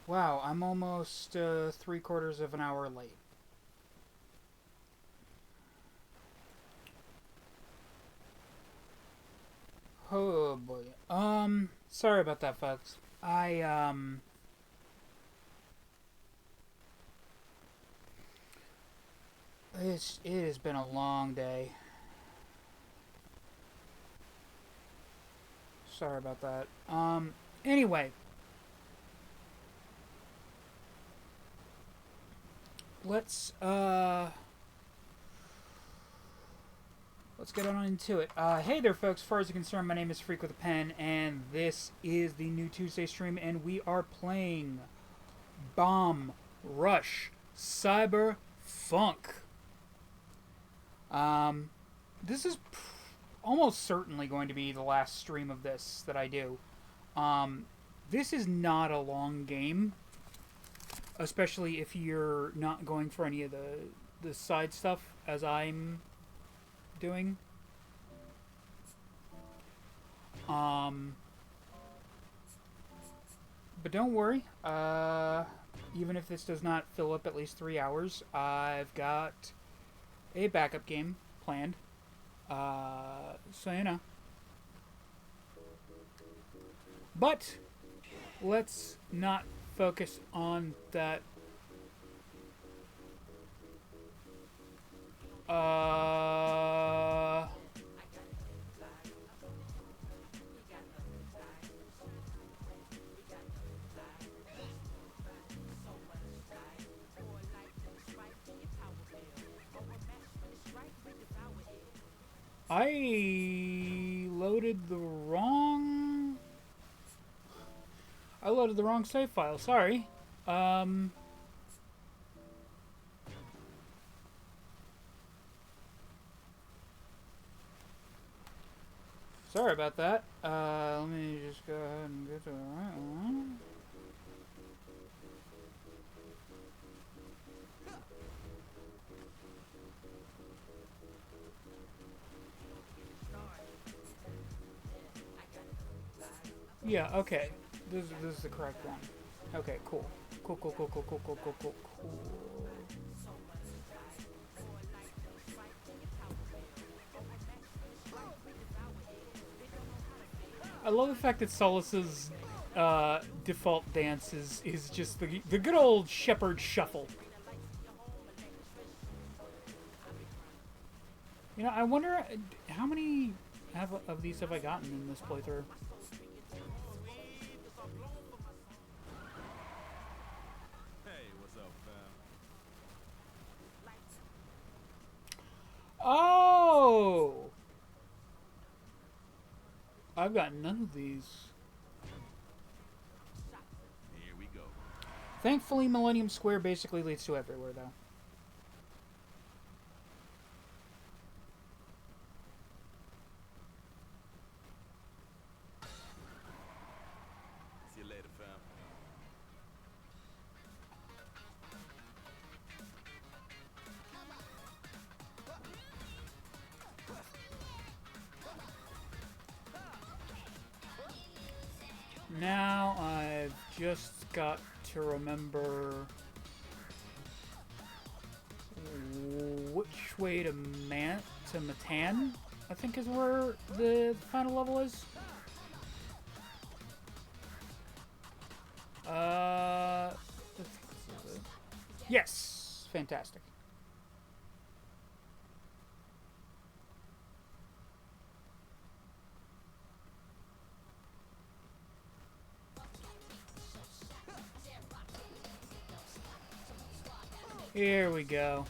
Wow, I'm almost 3/4 of an hour late. Oh boy. Sorry about that, folks. It has been a long day. Sorry about that. Anyway, let's, let's get on into it. Hey there, folks. As far as you're concerned, my name is Freak with a Pen, and this is the new Tuesday stream, and we are playing Bomb Rush Cyberfunk. This is almost certainly going to be the last stream of this that I do. This is not a long game, especially if you're not going for any of the side stuff as I'm doing. But don't worry. Even if this does not fill up at least 3 hours, I've got a backup game planned. So you know. But let's not focus on that. I loaded the wrong. I loaded the wrong save file. Sorry. Sorry about that. Let me just go ahead and get to the right one. Yeah, okay. This is the correct one. Okay, cool. Cool. I love the fact that Solus's default dance is just the good old shepherd shuffle. You know, I wonder how many of these have I gotten in this playthrough? Oh! I've got none of these. Here we go. Thankfully, Millennium Square basically leads to everywhere, though. See you later, fam. Now I've just got to remember which way to Matan, I think is where the final level is. Yes! Fantastic. Here we go.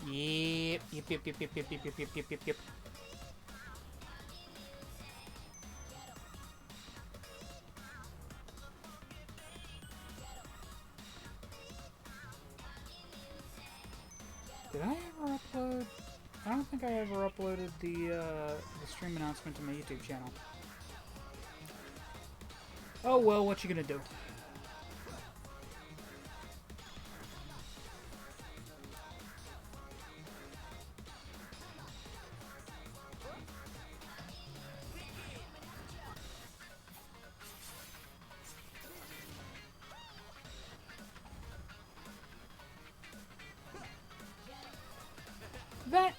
Yep. Did I ever upload? I don't think I ever uploaded the stream announcement to my YouTube channel. Oh well, what you gonna do? That,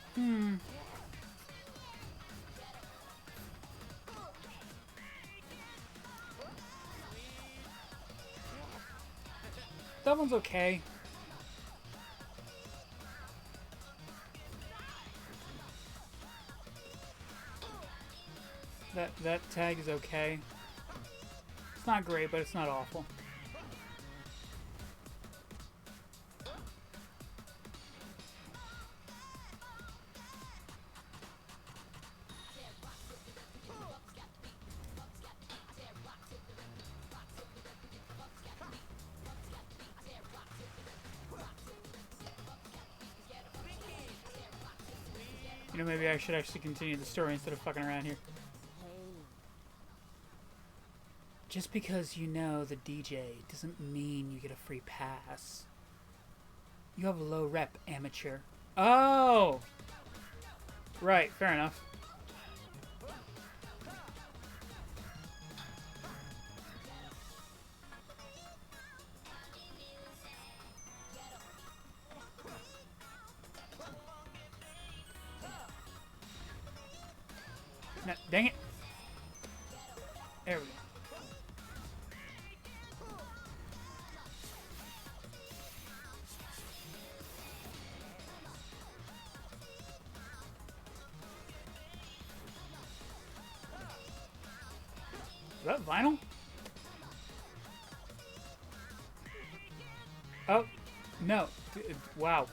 that one's okay. That tag is okay. It's not great, but it's not awful. You know, maybe I should actually continue the story instead of fucking around here. Just because you know the DJ doesn't mean you get a free pass. You have a low rep, amateur. Oh! Right, fair enough. No, dang it. There we go. Is that vinyl? Oh, no. Wow.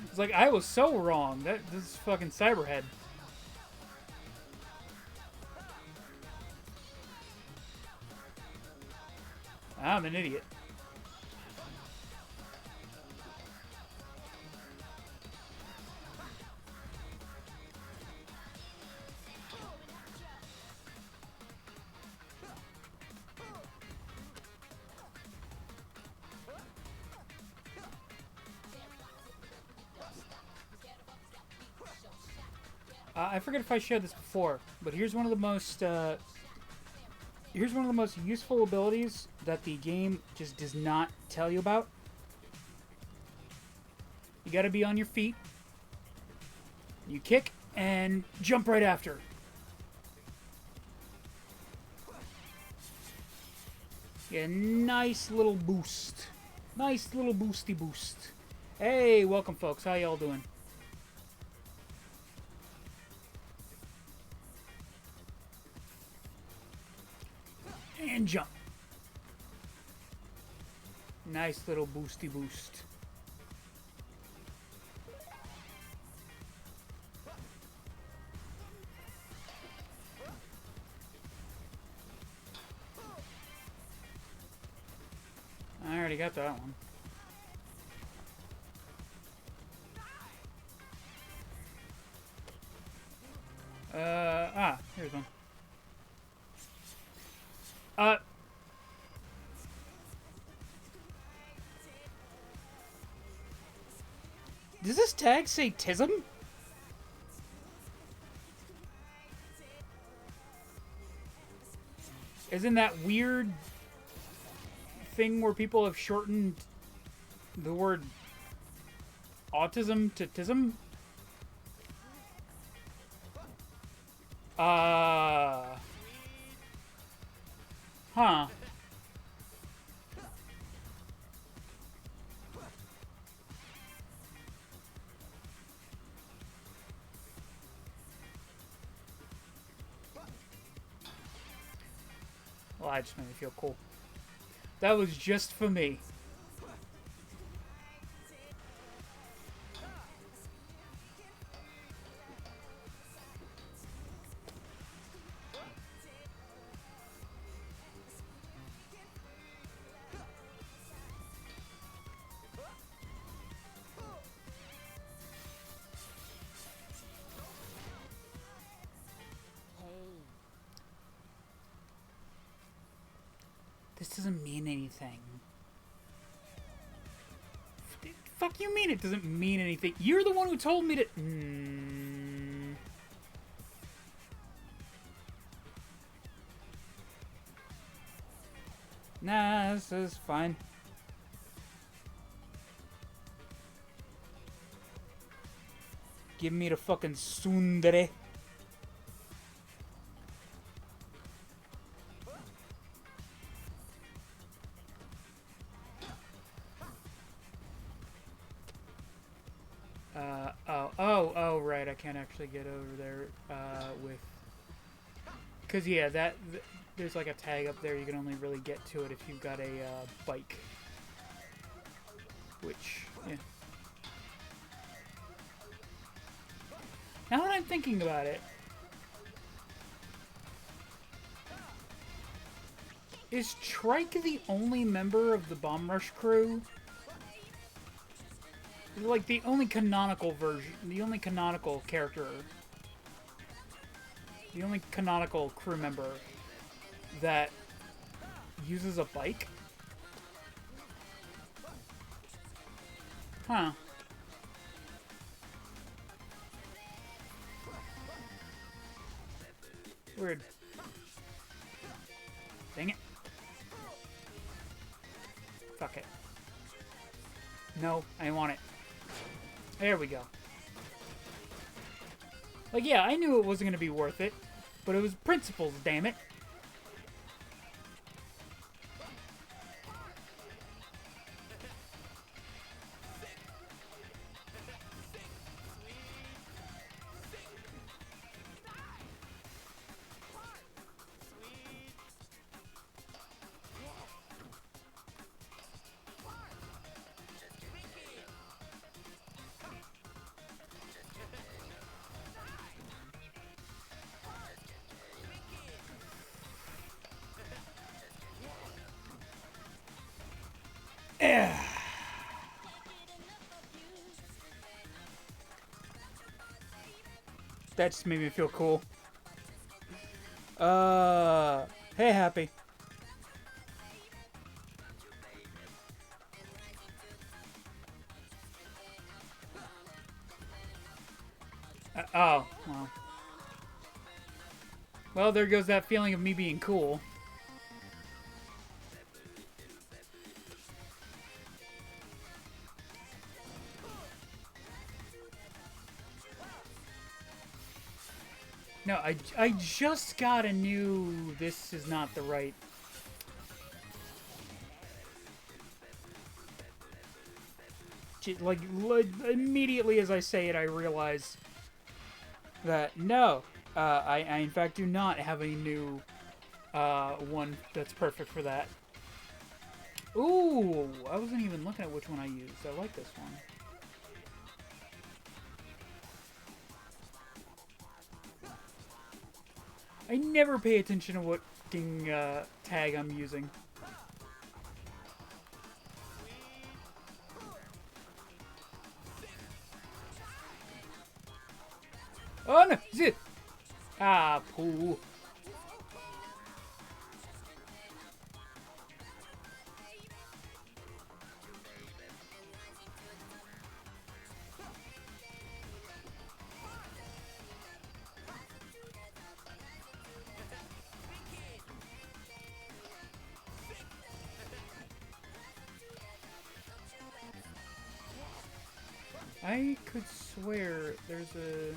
It's like, I was so wrong. This is fucking Cyberhead. I'm an idiot. I forget if I shared this before, but here's one of the most useful abilities that the game just does not tell you about. You gotta be on your feet. You kick and jump right after. Yeah, nice little boost. Nice little boosty boost. Hey, welcome folks. How y'all doing? And jump. Nice little boosty boost. I already got that one. Here's one. Does this tag say Tism? Isn't that weird thing where people have shortened the word autism to Tism? Huh. Well, that just made me feel cool. That was just for me. This doesn't mean anything. Fuck you mean it doesn't mean anything? You're the one who told me to... Nah, this is fine. Give me the fucking tsundere. Oh, right, I can't actually get over there, with... Because, yeah, there's like a tag up there, you can only really get to it if you've got a, bike. Which, yeah. Now that I'm thinking about it, is Trike the only member of the Bomb Rush crew? Like, the only canonical version, the only canonical character, the only canonical crew member that uses a bike? Huh. Weird. Dang it. Fuck it. No, I want it. There we go. Like, yeah, I knew it wasn't going to be worth it, but it was principles, damn it. That just made me feel cool. Hey, Happy. Oh, well. Well, there goes that feeling of me being cool. No, I just got a new... This is not the right... Like, immediately as I say it, I realize that, no, I in fact do not have a new one that's perfect for that. Ooh, I wasn't even looking at which one I used. I like this one. I never pay attention to what tag I'm using. Oh no! Zit! Ah, poo. I could swear there's a...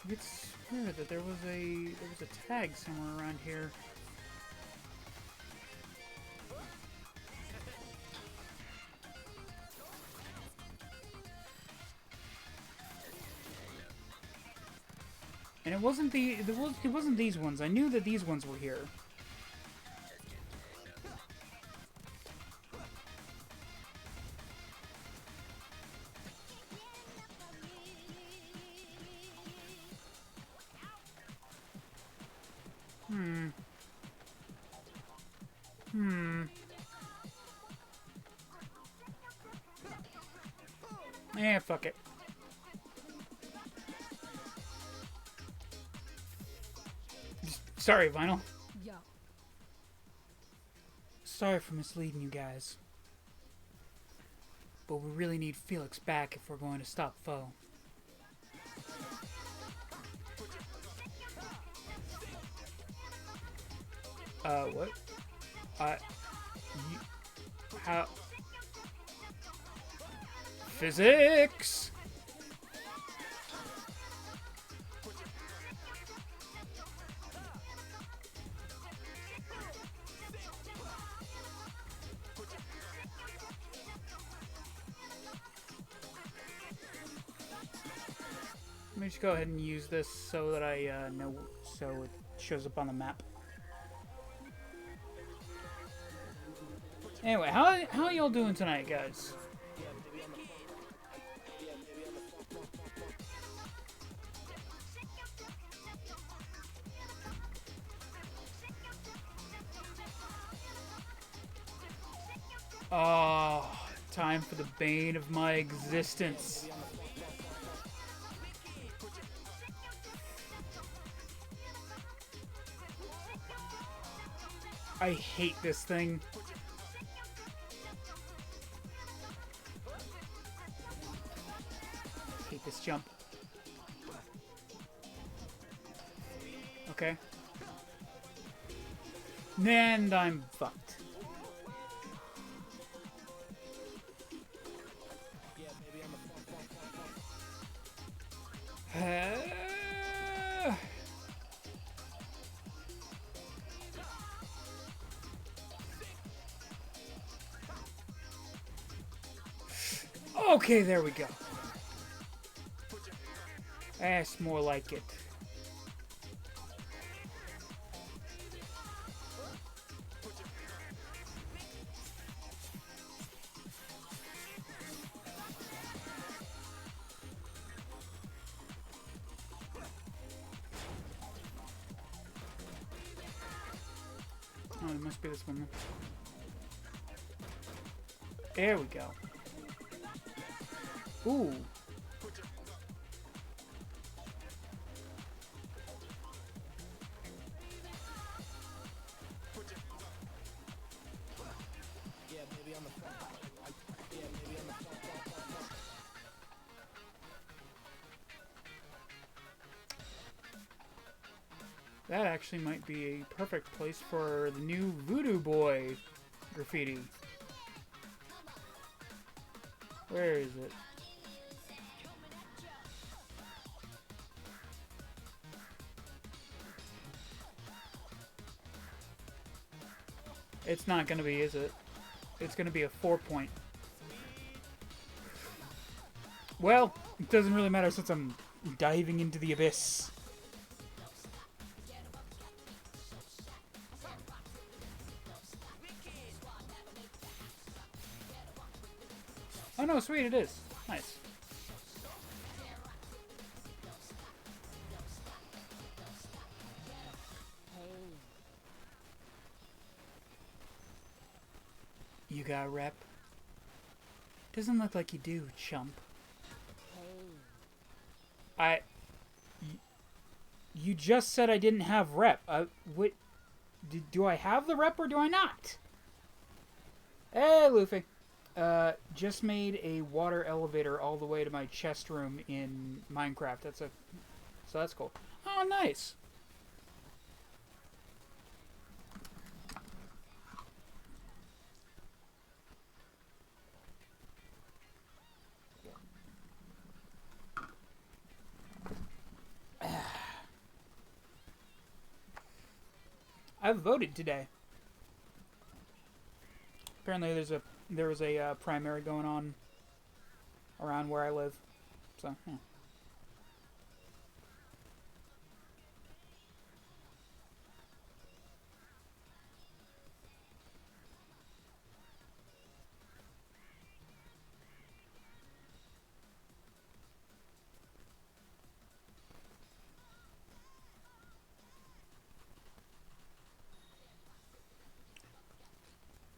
I could swear that there was a tag somewhere around here. And it wasn't it wasn't these ones. I knew that these ones were here. Fuck it. Sorry, Vinyl. Yo. Sorry for misleading you guys. But we really need Felix back if we're going to stop Foe. What? How? Physics! Let me just go ahead and use this so that I know, so it shows up on the map. Anyway, how y'all doing tonight, guys? Oh, time for the bane of my existence. I hate this thing. Hate this jump. Okay. And I'm fucked. Okay, there we go. That's more like it. Oh, it must be this one. There we go. Ooh. That actually might be a perfect place for the new Voodoo Boy graffiti. Where is it? It's not gonna be, is it? It's gonna be a 4-point. Well, it doesn't really matter since I'm diving into the abyss. Oh no, sweet, it is. Nice. You got rep? Doesn't look like you do, chump. You just said I didn't have rep. What? Do I have the rep or do I not? Hey, Luffy. Just made a water elevator all the way to my chest room in Minecraft. So that's cool. Oh, nice. I voted today. Apparently there was a primary going on around where I live. So, yeah.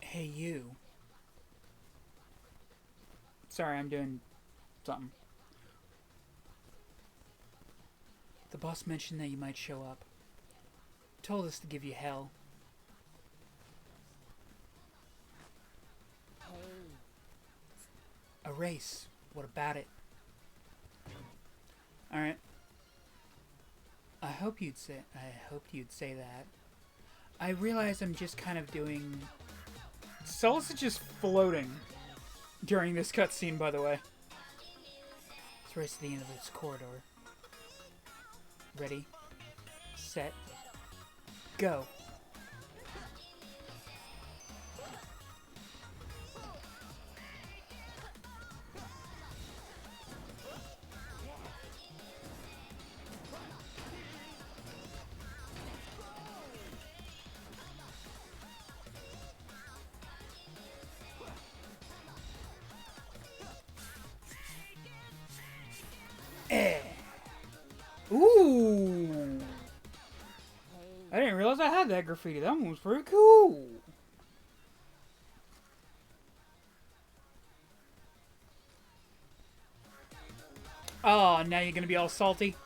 Hey, you. Sorry, I'm doing something. The boss mentioned that you might show up. Told us to give you hell. A race. What about it? Alright. I hoped you'd say that. I realize I'm just kind of doing... Solus is just floating during this cutscene, by the way. Let's race to the end of this corridor. Ready, set, go. Ooh! I didn't realize I had that graffiti. That one was pretty cool. Oh, now you're gonna be all salty?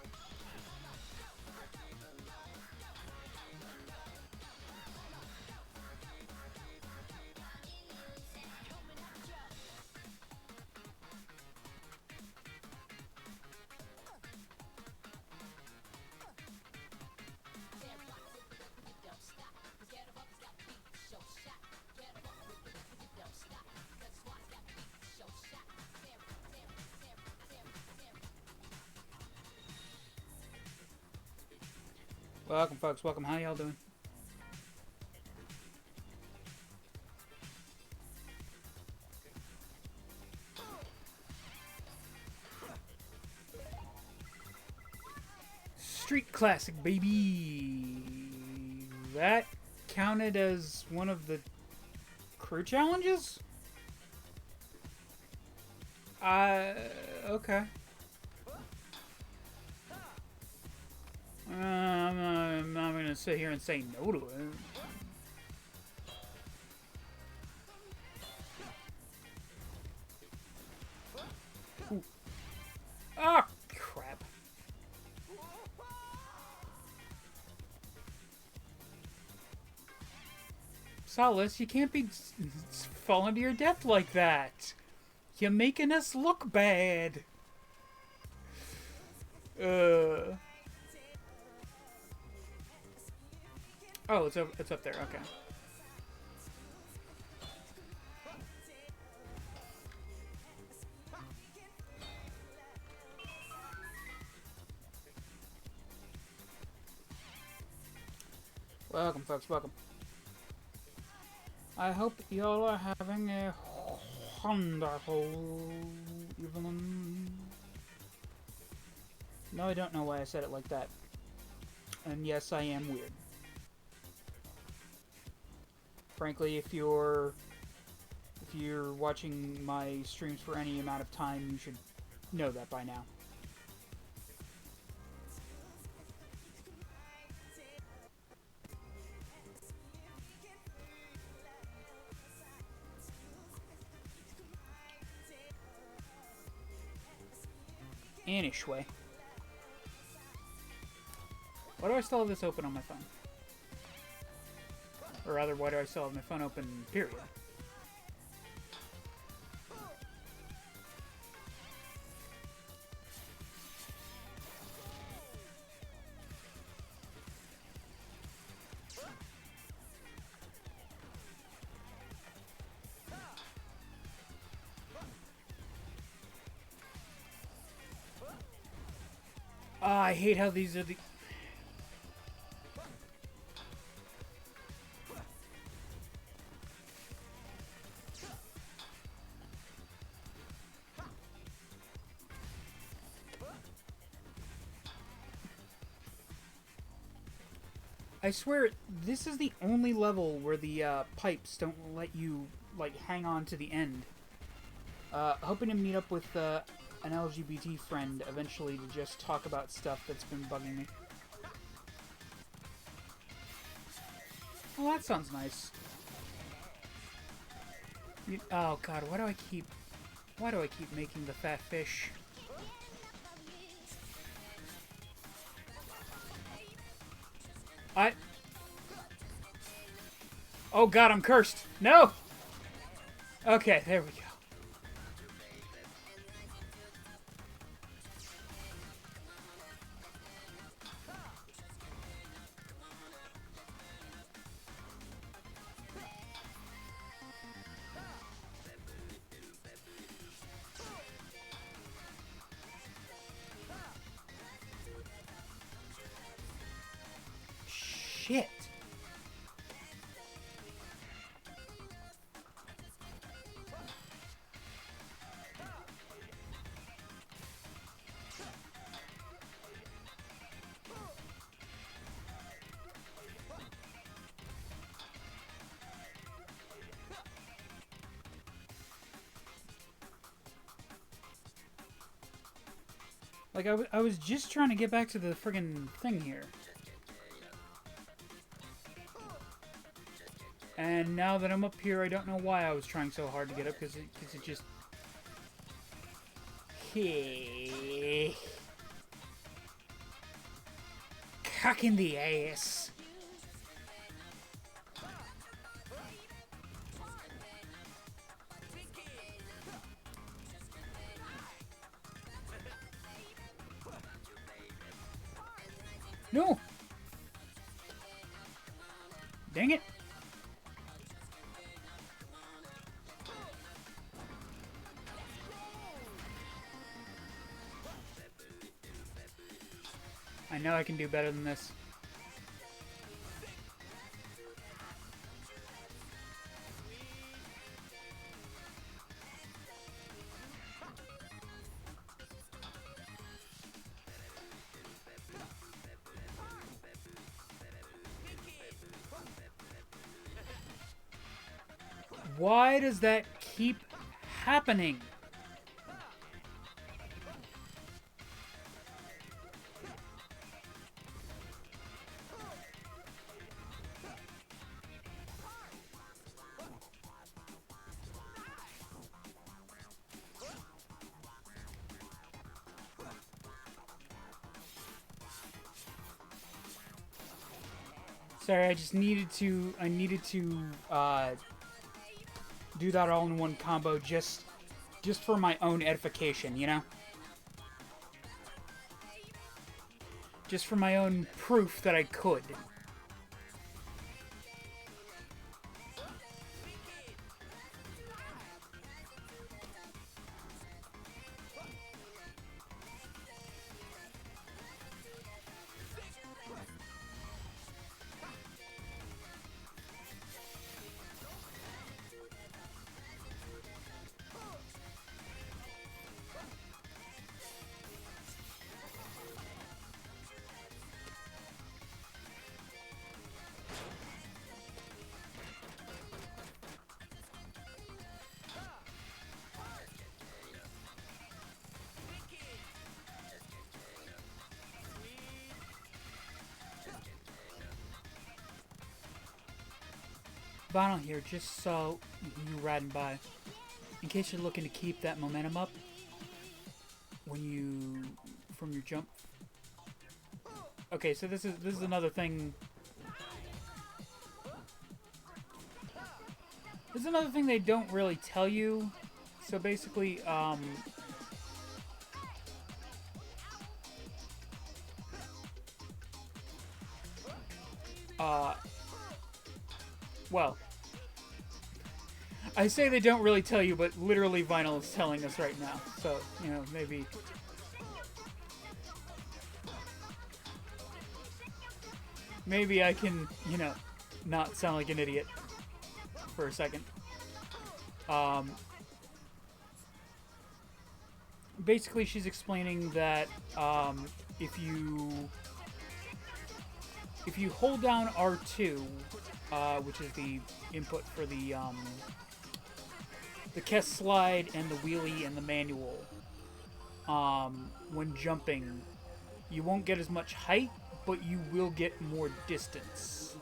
Welcome, folks. Welcome. How y'all doing? Street classic, baby. That counted as one of the crew challenges? Okay. I'm not gonna sit here and say no to it. Ooh. Ah, crap. Solace, you can't be falling to your death like that. You're making us look bad. Oh, it's up there. Okay. Welcome, folks. Welcome. I hope y'all are having a wonderful evening. No, I don't know why I said it like that. And yes, I am weird. Frankly, if you're watching my streams for any amount of time, you should know that by now. Anyway. Why do I still have this open on my phone? Or rather, why do I still have my phone open, period? I hate how these are the... I swear, this is the only level where the pipes don't let you, like, hang on to the end. Hoping to meet up with an LGBT friend eventually to just talk about stuff that's been bugging me. Well, that sounds nice. Oh god, why do I keep making the fat fish? Oh god, I'm cursed. No! Okay, there we go. shit. Like, I was just trying to get back to the friggin' thing here. And now that I'm up here, I don't know why I was trying so hard to get up, because it just... Hey. Cock in the ass. No! Dang it! I know I can do better than this. Why does that keep happening? Sorry, I needed to do that all in one combo just for my own edification, you know? Just for my own proof that I could. Vinyl here, just so you riding by. In case you're looking to keep that momentum up when you from your jump. Okay, so this is another thing. This is another thing they don't really tell you. So basically, well, I say they don't really tell you, but literally Vinyl is telling us right now. So, you know, maybe I can, you know, not sound like an idiot for a second. Basically, she's explaining that if you hold down R2, which is the input for the Kess slide and the wheelie and the manual, when jumping, you won't get as much height, but you will get more distance.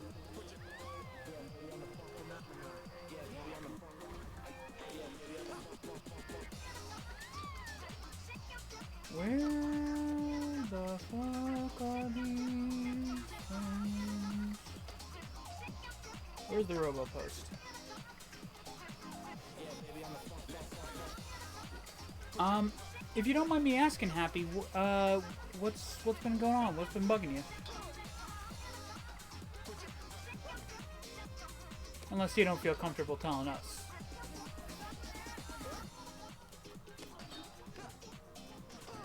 Where the fuck are these things? Where's the robo post? If you don't mind me asking, Happy, what's been going on? What's been bugging you? Unless you don't feel comfortable telling us.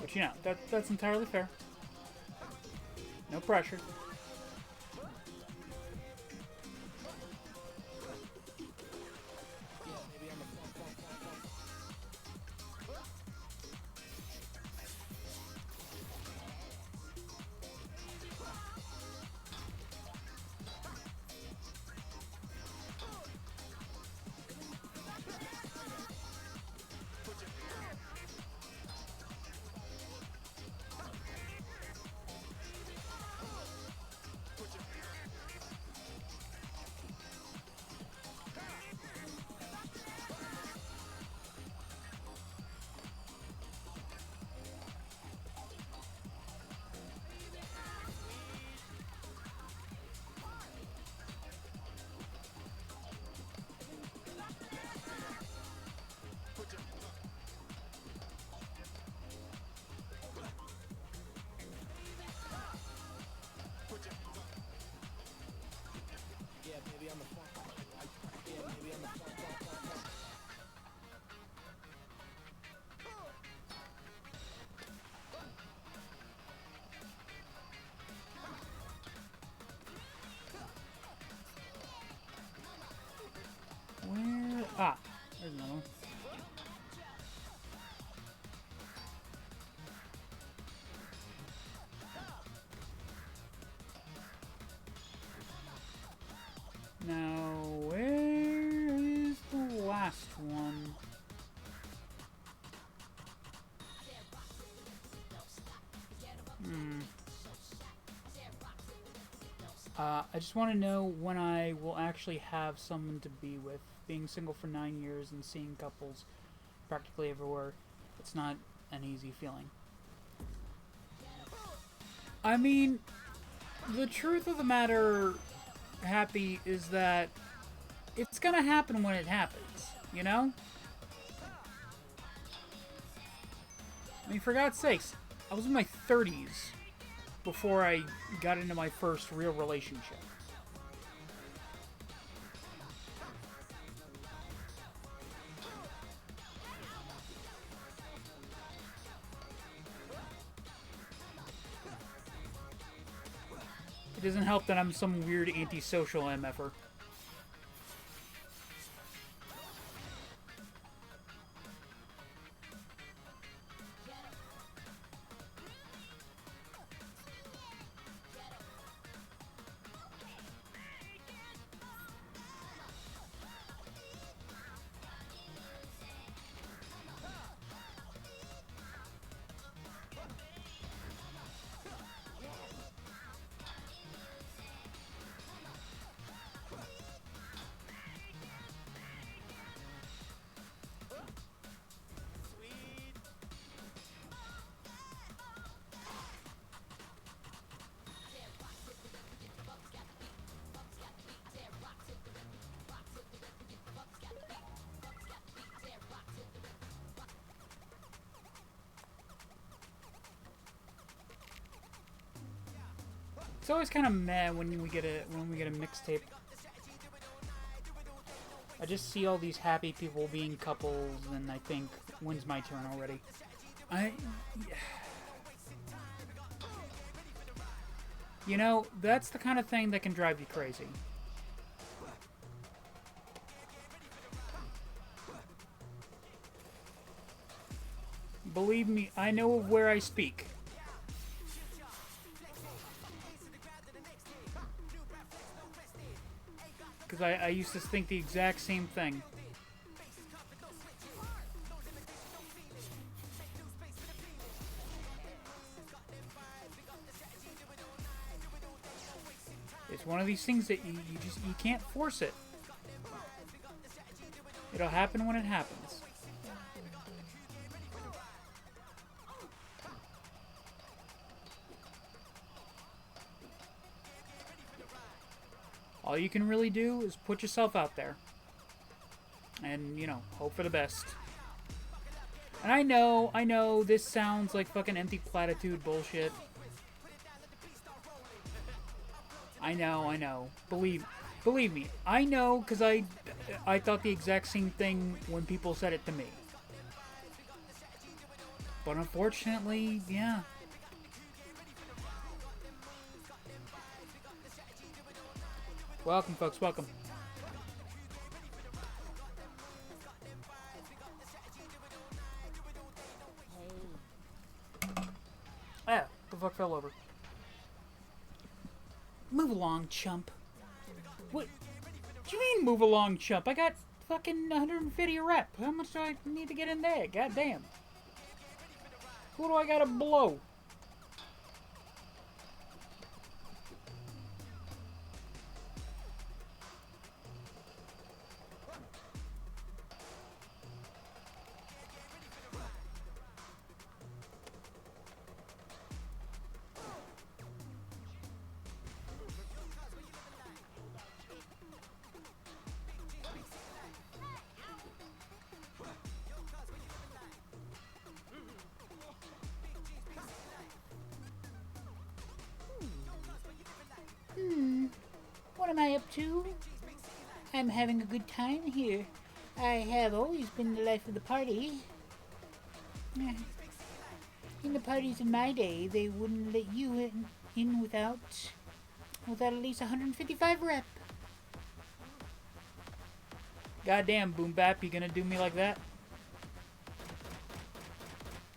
But you know, that's entirely fair. No pressure. Ah, there's another one. Now, where is the last one? I just want to know when I will actually have someone to be with. Being single for 9 years and seeing couples practically everywhere, it's not an easy feeling. I mean, the truth of the matter, Happy, is that it's gonna happen when it happens, you know? I mean, for God's sakes, I was in my 30s before I got into my first real relationship. It doesn't help that I'm some weird antisocial MFer. It's always kind of meh when we get a mixtape. I just see all these happy people being couples, and I think, when's my turn already? You know, that's the kind of thing that can drive you crazy. Believe me, I know of where I speak. Because I used to think the exact same thing. It's one of these things that you can't force it. It'll happen when it happens. All you can really do is put yourself out there. And, you know, hope for the best. And I know, this sounds like fucking empty platitude bullshit. I know. Believe me. I know, because I thought the exact same thing when people said it to me. But unfortunately, yeah. Welcome, folks, welcome. Ah, the fuck fell over. Move along, chump. What do you mean, move along, chump? I got fucking 150 a rep. How much do I need to get in there? Goddamn. Who do I gotta blow? What am I up to? I'm having a good time here. I have always been the life of the party. In the parties in my day, they wouldn't let you in without at least 155 rep. Goddamn, Boom Bap, you gonna do me like that?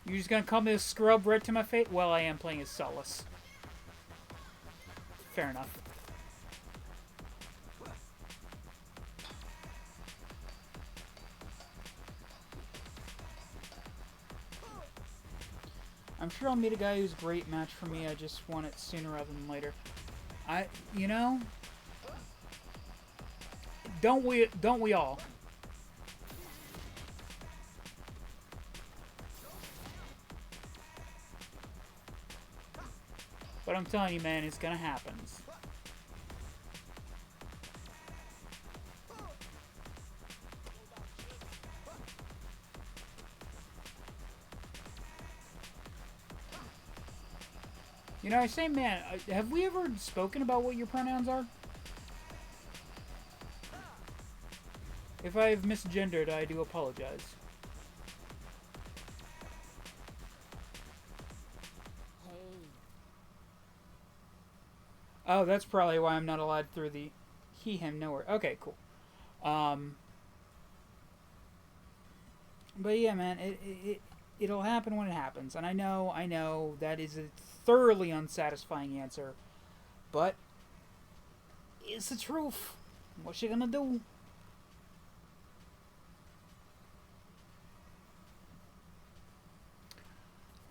You just gonna call me a scrub right to my face? Well, I am playing as Solace. Fair enough. I'm sure I'll meet a guy who's a great match for me. I just want it sooner rather than later. You know, don't we all? But I'm telling you, man, it's gonna happen. You know, I say, man, have we ever spoken about what your pronouns are? If I have misgendered, I do apologize. Oh, that's probably why I'm not allowed through the he, him, nowhere. Okay, cool. But yeah, man, it'll happen when it happens. And I know that is a thoroughly unsatisfying answer. But it's the truth. What you gonna do?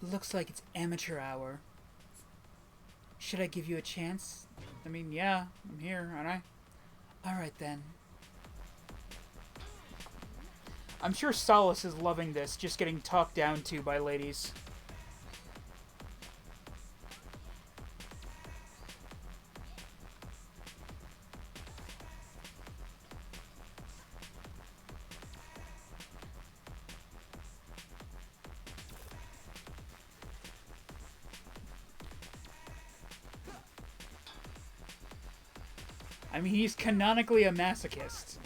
Looks like it's amateur hour. Should I give you a chance? I mean, yeah, I'm here, aren't I? Alright then. I'm sure Solace is loving this, just getting talked down to by ladies. I mean, he's canonically a masochist.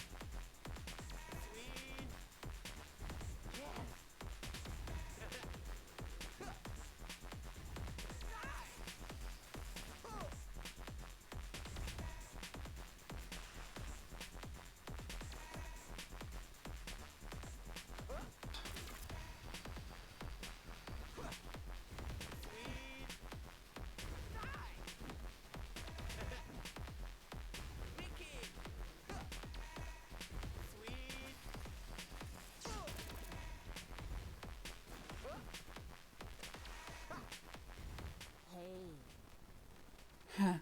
Huh.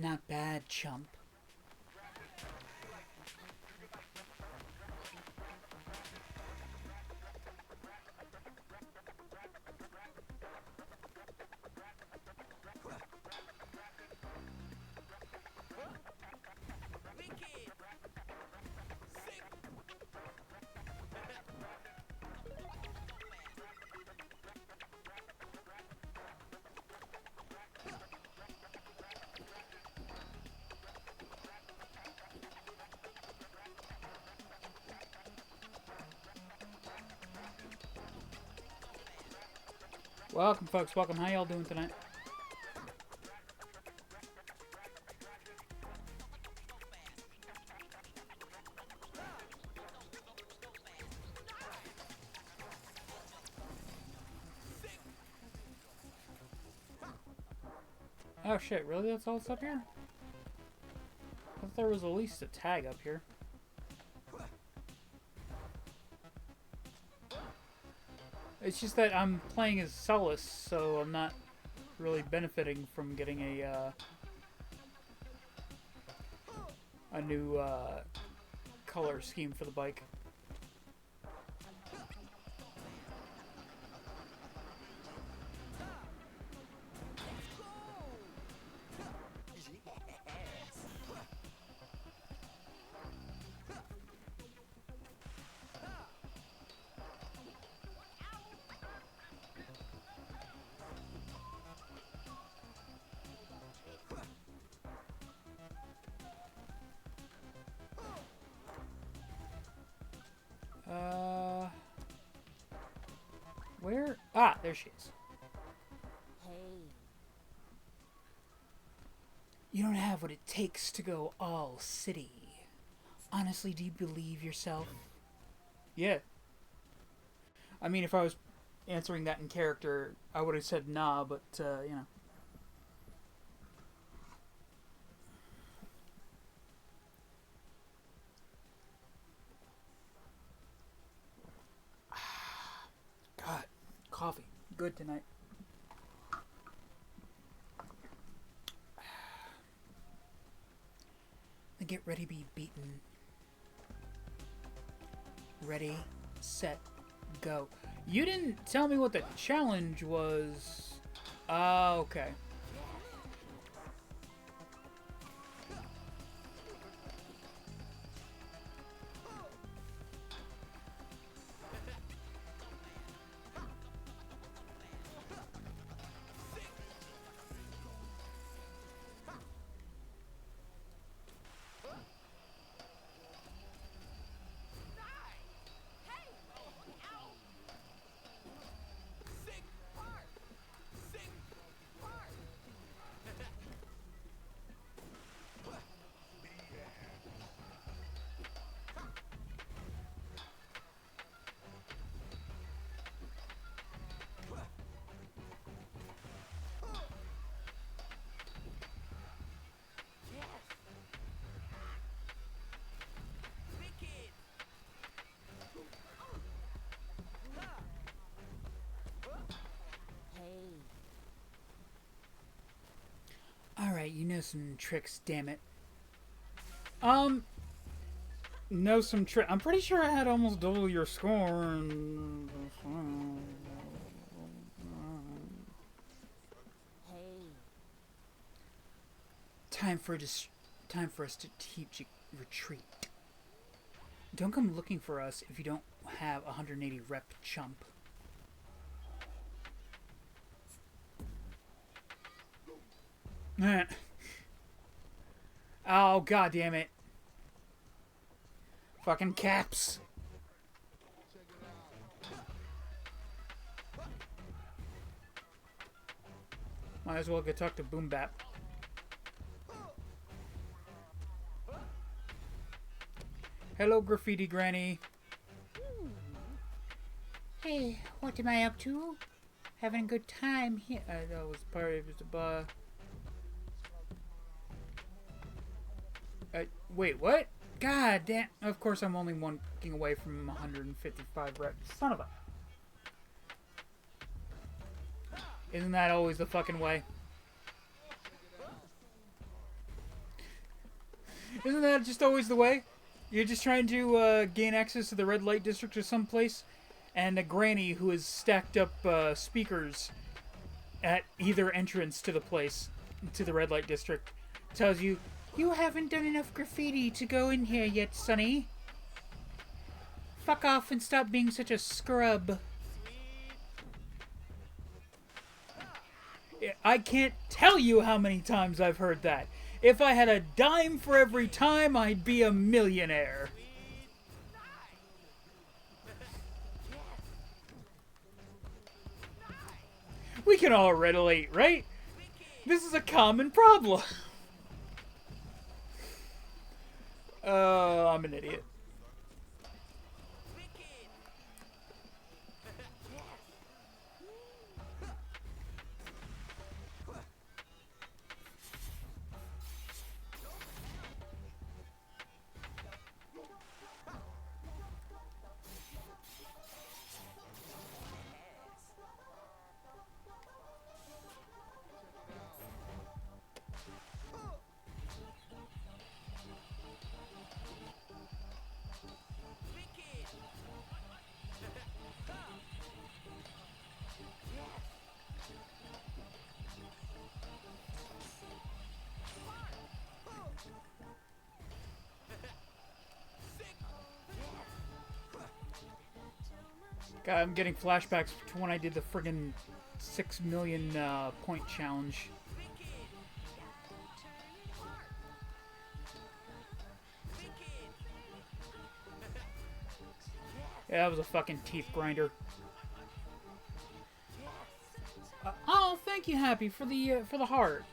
Not bad, chump. Welcome, folks. Welcome. How y'all doing tonight? Oh shit, really? That's all that's up here? I thought there was at least a tag up here. It's just that I'm playing as Solace, so I'm not really benefiting from getting a new color scheme for the bike. Where? Ah, there she is. You don't have what it takes to go all city. Honestly, do you believe yourself? Yeah. I mean, if I was answering that in character, I would have said nah, but, you know. God, coffee. Good tonight. Then get ready to be beaten. Ready, set, go. You didn't tell me what the challenge was. Okay. Alright, you know some tricks, damn it. Know some trick. I'm pretty sure I had almost double your score. And... Time for us to teach retreat. Don't come looking for us if you don't have 180 rep, chump. Oh, god damn it. Fucking caps. Might as well go talk to Boom Bap. Hello, Graffiti Granny. Hey, what am I up to? Having a good time here. That was part of the wait, what? God damn. Of course, I'm only walking away from 155 reps. Son of a. Isn't that always the fucking way? Isn't that just always the way? You're just trying to gain access to the red light district or someplace, and a granny who has stacked up speakers at either entrance to the place, to the red light district, tells you, "You haven't done enough graffiti to go in here yet, sonny. Fuck off and stop being such a scrub." I can't tell you how many times I've heard that. If I had a dime for every time, I'd be a millionaire. We can all relate, right? This is a common problem. Oh, I'm an idiot. God, I'm getting flashbacks to when I did the friggin' 6 million point challenge. Yeah, that was a fucking teeth grinder. Oh, thank you, Happy, for the heart.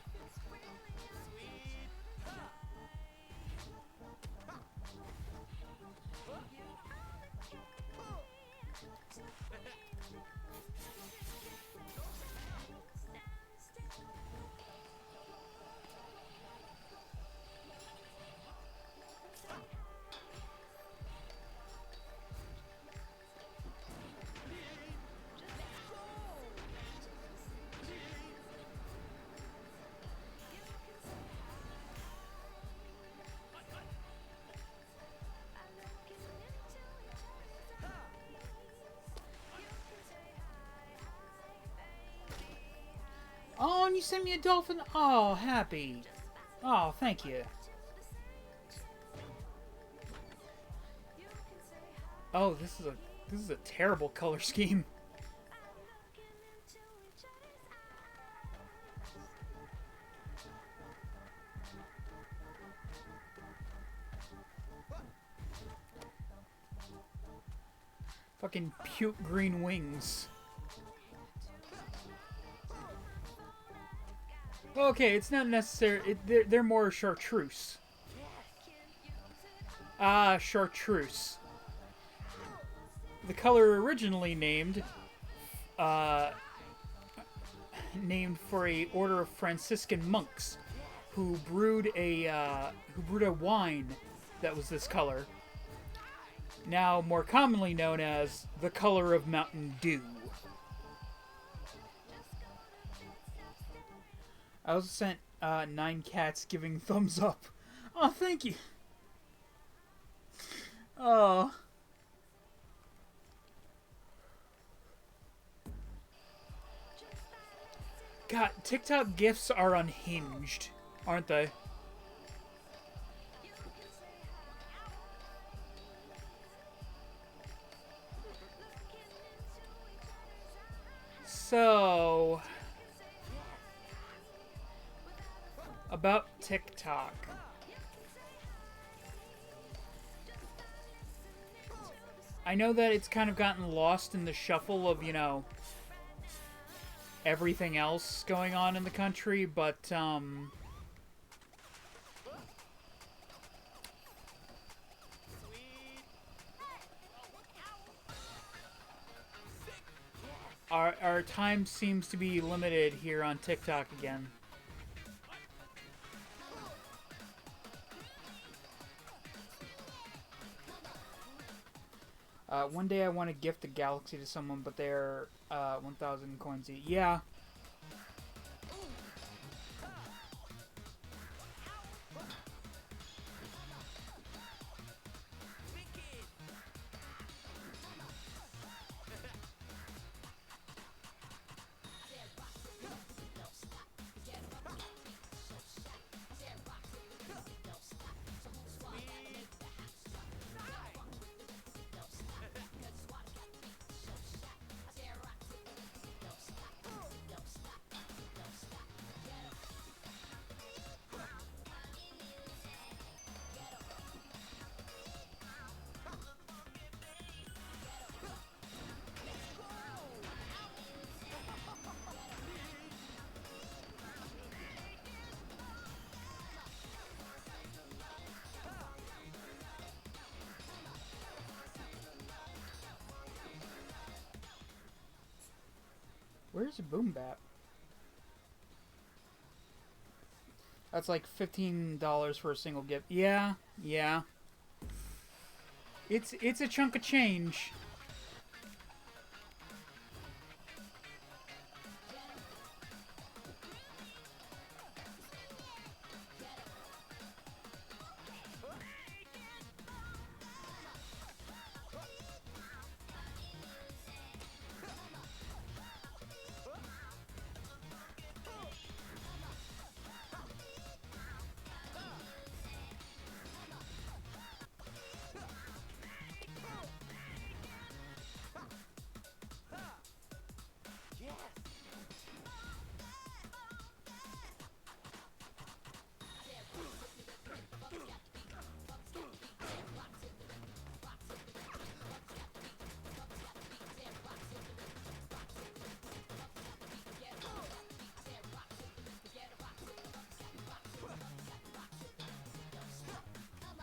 Oh, and you sent me a dolphin. Oh, happy. Oh, thank you. Oh, this is a terrible color scheme. Fucking puke green wings. Okay, it's not necessary. They're more chartreuse. Ah, chartreuse. The color originally named for a order of Franciscan monks who brewed a wine that was this color. Now more commonly known as the color of Mountain Dew. I also sent 9 cats giving thumbs up. Oh, thank you. Oh. God, TikTok GIFs are unhinged, aren't they? So, about TikTok. I know that it's kind of gotten lost in the shuffle of, you know, everything else going on in the country, but, our time seems to be limited here on TikTok again. One day I want to gift a galaxy to someone, but they're 1,000 coins each. Yeah. Where's Boom Bap? That's like $15 for a single gift. Yeah, yeah. It's a chunk of change.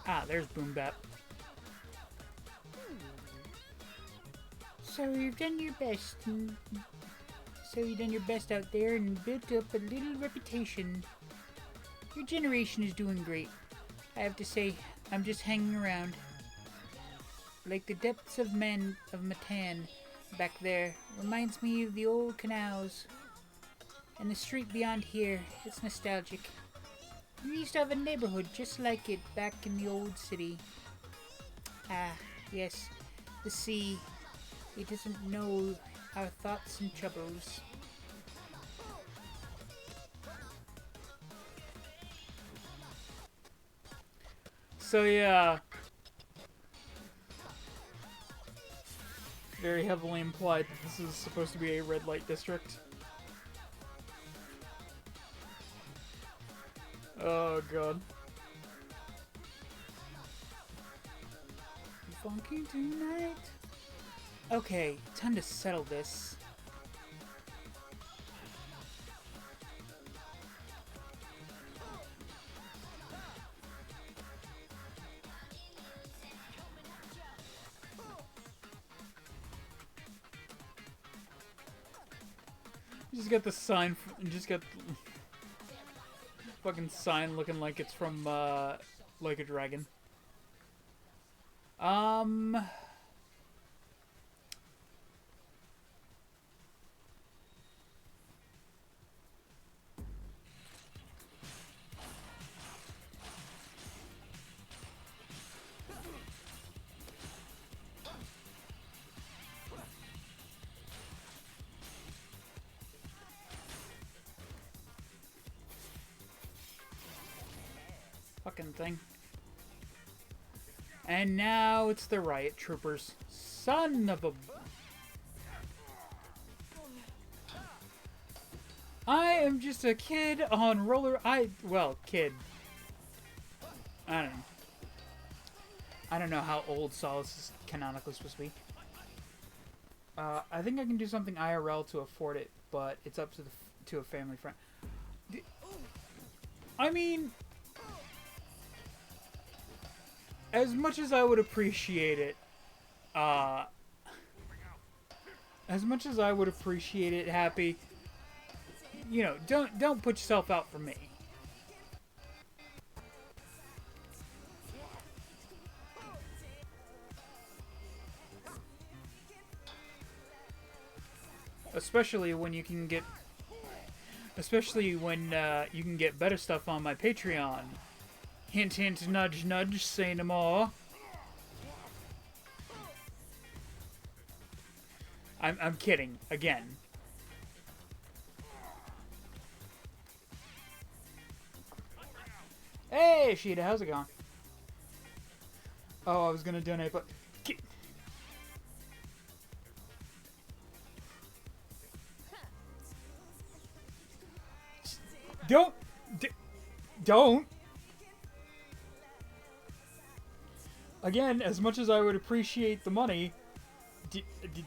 Ah, there's Boom Bap. So you've done your best. So you've done your best out there and built up a little reputation. Your generation is doing great. I have to say, I'm just hanging around. Like the depths of Matan back there reminds me of the old canals. And the street beyond here, it's nostalgic. We used to have a neighborhood just like it back in the old city. Ah, yes, the sea. It doesn't know our thoughts and troubles. So yeah, very heavily implied that this is supposed to be a red light district. Oh god. Funky tonight. Okay, time to settle this. Just got the sign, just got the fucking sign looking like it's from, Like a Dragon. Fucking thing. And now it's the riot troopers. Son of a... I am just a kid on roller... Well, kid. I don't know. I don't know how old Solace is canonically supposed to be. I think I can do something IRL to afford it, but it's up to a family friend. I mean... As much as I would appreciate it, Happy, you know, don't put yourself out for me. Especially when you can get better stuff on my Patreon. Hint, hint, nudge, nudge, say no more. I'm kidding, again. Hey, Sheeta, how's it going? Oh, I was gonna donate, but... Don't! Again, as much as I would appreciate the money,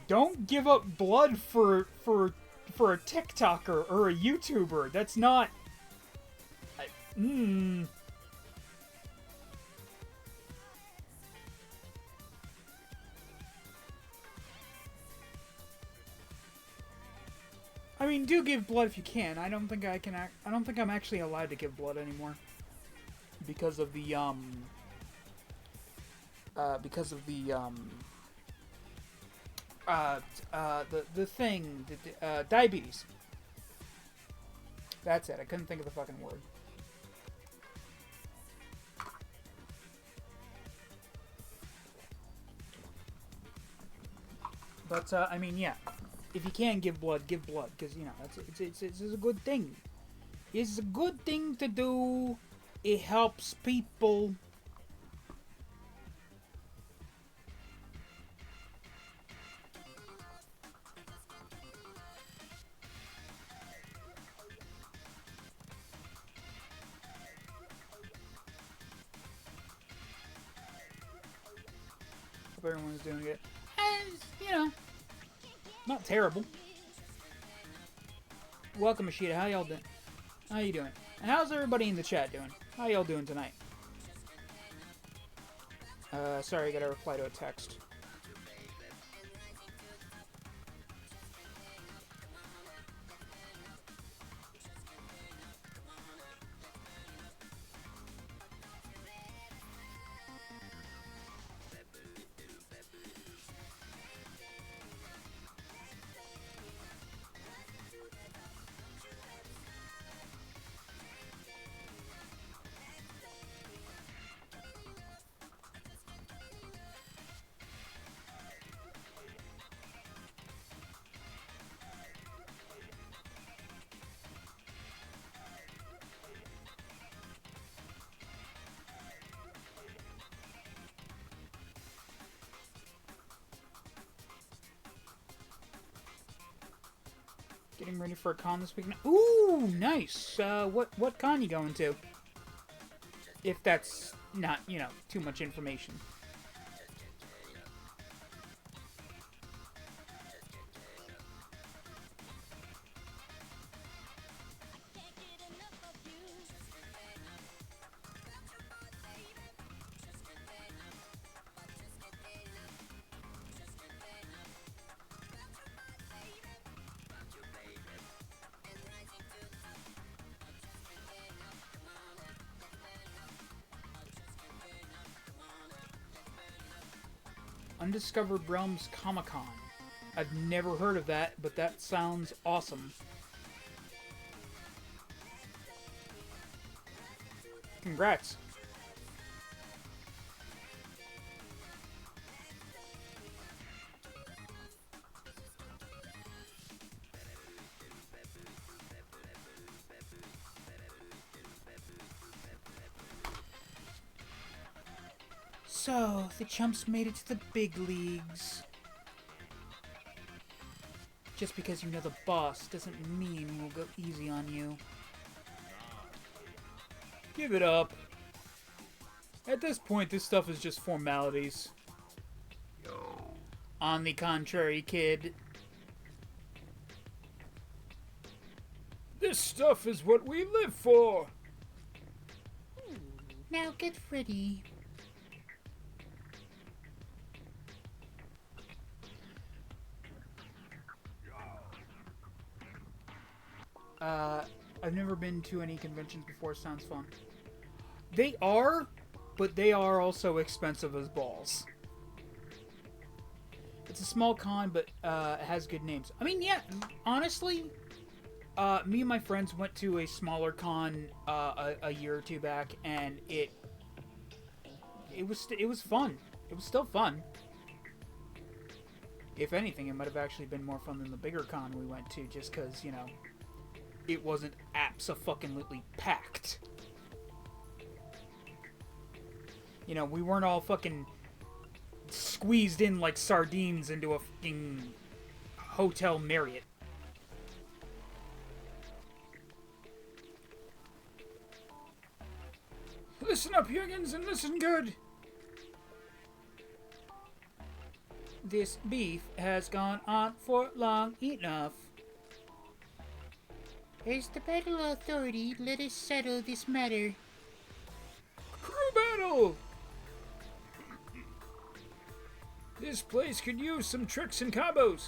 don't give up blood for a TikToker or a YouTuber. That's not... I mean, do give blood if you can. I don't think I can. I don't think I'm actually allowed to give blood anymore because of the thing, diabetes. That's it. I couldn't think of the fucking word. But I mean, yeah. If you can give blood, because you know it's a good thing. It's a good thing to do. It helps people. Hope everyone's doing it. And you know. Not terrible. Welcome, Ashita. How y'all doing? How you doing? And how's everybody in the chat doing? How y'all doing tonight? Sorry, I gotta reply to a text. Getting ready for a con this week. Ooh, nice. What con you going to? If that's not, too much information. Undiscovered Realms Comic-Con. I've never heard of that, but that sounds awesome. Congrats. So, the chumps made it to the big leagues. Just because you know the boss doesn't mean we'll go easy on you. Give it up. At this point, this stuff is just formalities. On the contrary, kid. This stuff is what we live for. Now get ready. I've never been to any conventions before. Sounds fun. They are, but they are also expensive as balls. It's a small con, but it has good names. I mean, yeah, honestly, me and my friends went to a smaller con a year or two back, and it was fun. It was still fun. If anything, it might have actually been more fun than the bigger con we went to, just because, it wasn't abso-fucking-lutely packed. We weren't all fucking squeezed in like sardines into a fucking hotel Marriott. Listen up, youngins, and listen good. This beef has gone on for long enough. As the battle authority, let us settle this matter. Crew battle! This place could use some tricks and combos.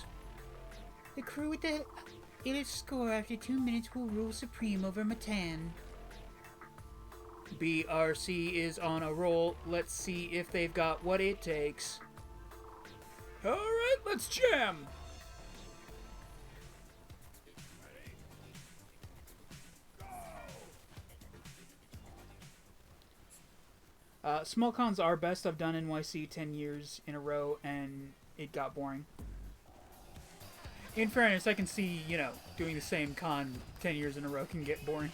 The crew with the highest score after 2 minutes will rule supreme over Matan. BRC is on a roll. Let's see if they've got what it takes. Alright, let's jam! Small cons are best. I've done NYC 10 years in a row, and it got boring. In fairness, I can see, doing the same con 10 years in a row can get boring.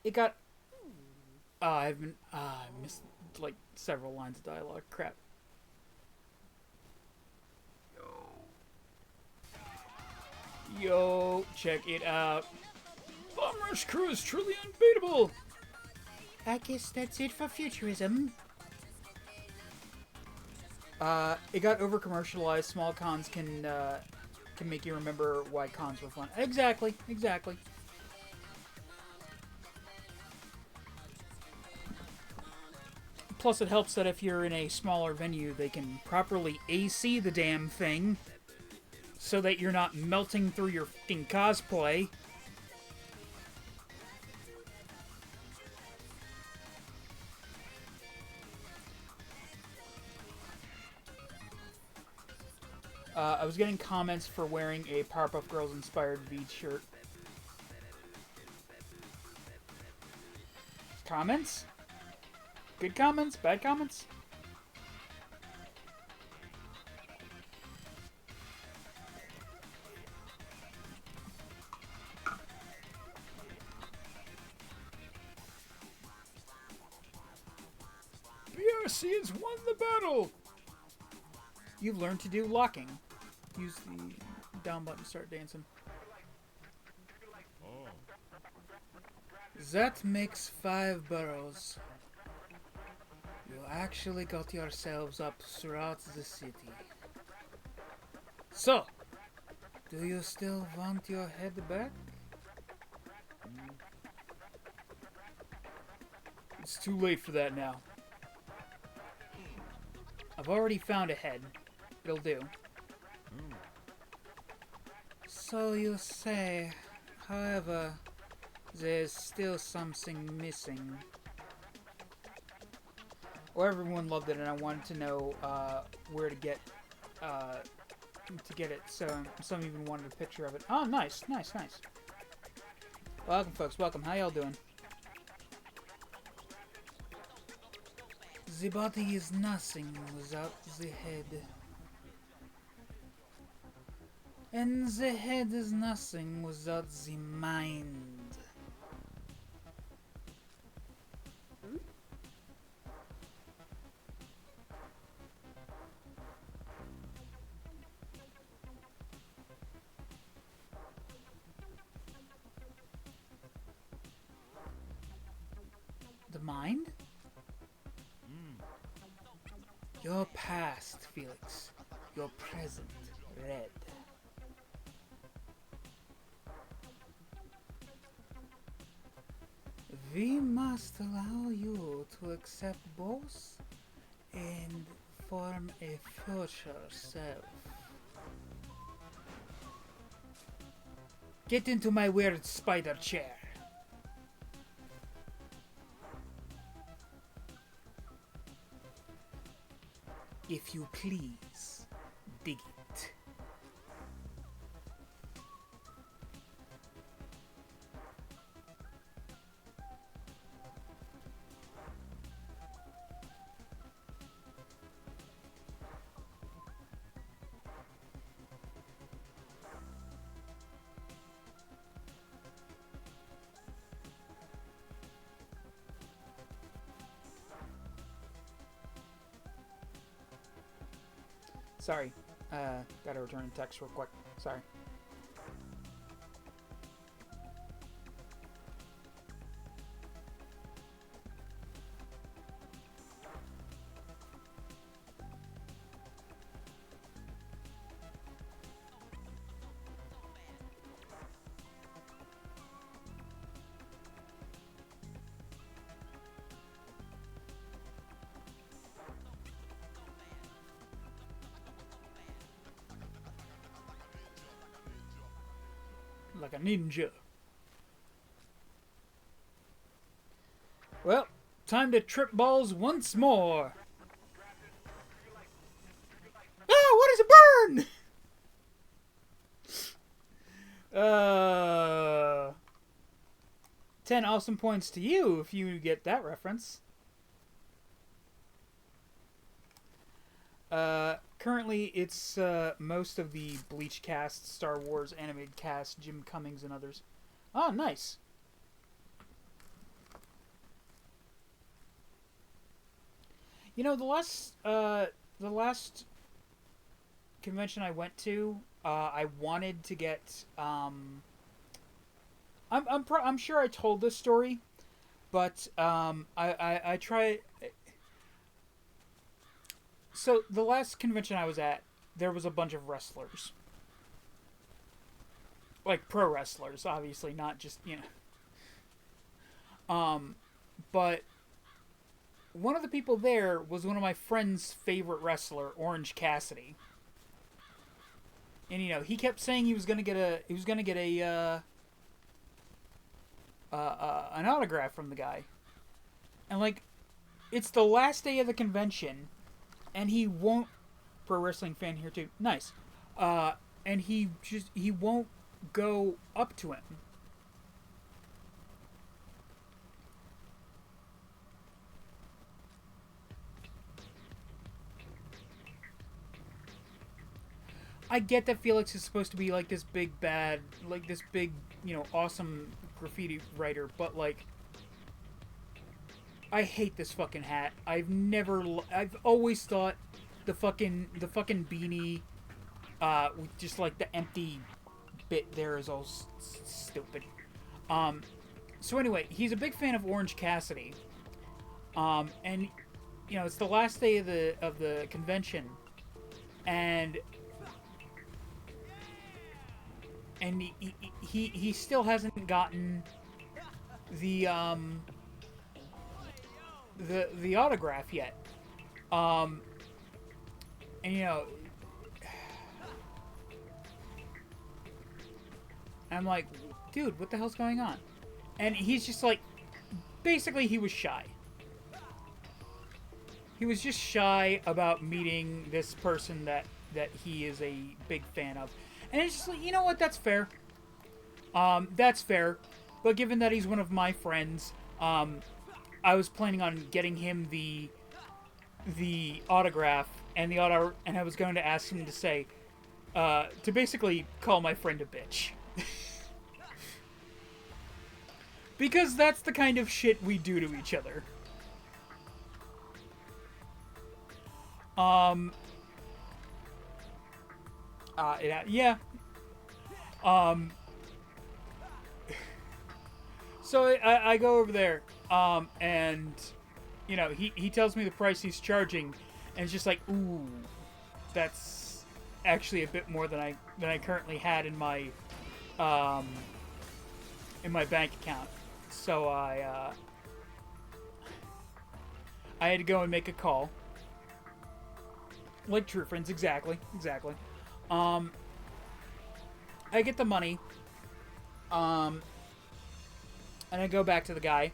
It got. I've been. I missed like several lines of dialogue. Crap. Yo, check it out. Bomb Rush crew is truly unbeatable. I guess that's it for futurism. It got over commercialized. Small cons can make you remember why cons were fun. Exactly. Plus, it helps that if you're in a smaller venue, they can properly AC the damn thing so that you're not melting through your fucking cosplay. I was getting comments for wearing a Powerpuff Girls inspired V shirt. Comments? Good comments? Bad comments? BRC has won the battle! You've learned to do locking. Use the down button to start dancing. Oh. That makes 5 burrows. You actually got yourselves up throughout the city. So, do you still want your head back? It's too late for that now. I've already found a head. It'll do. So you say, however, there's still something missing. Well, everyone loved it, and I wanted to know where to get it. So some even wanted a picture of it. Oh, nice. Welcome, folks. Welcome. How y'all doing? The body is nothing without the head. And the head is nothing without the mind. The mind? Your past, Felix. Your present, Red. We must allow you to accept both and form a future self. Get into my weird spider chair. If you please, dig it. Sorry, gotta return a text real quick. Sorry. Like a ninja. Well, time to trip balls once more. Ah, what is a burn? 10 awesome points to you if you get that reference. Currently, it's most of the Bleach cast, Star Wars animated cast, Jim Cummings, and others. Oh, nice. You know, the last convention I went to, I wanted to get. I'm sure I told this story, but I try. So the last convention I was at, there was a bunch of wrestlers, like pro wrestlers, obviously, not just but one of the people there was one of my friend's favorite wrestler, Orange Cassidy. And he kept saying he was gonna get a an autograph from the guy, and like, it's the last day of the convention, and he won't. Pro wrestling fan here too. Nice, and he won't go up to him. I get that Felix is supposed to be like this big bad, like this big, awesome graffiti writer, but like, I hate this fucking hat. I've always thought the fucking beanie, with just like the empty bit there is all stupid. So anyway, he's a big fan of Orange Cassidy, and it's the last day of the convention, and he still hasn't gotten the autograph yet. And I'm like, dude, what the hell's going on? And he's just like, basically he was shy. He was just shy about meeting this person that he is a big fan of. And it's just like, you know what, that's fair. That's fair. But given that he's one of my friends, I was planning on getting him the autograph and and I was going to ask him to say, to basically call my friend a bitch. Because that's the kind of shit we do to each other. Yeah. So I go over there, and he tells me the price he's charging, and it's just like, ooh, that's actually a bit more than I currently had in my bank account. So I had to go and make a call. Like true friends, exactly. I get the money, and I go back to the guy,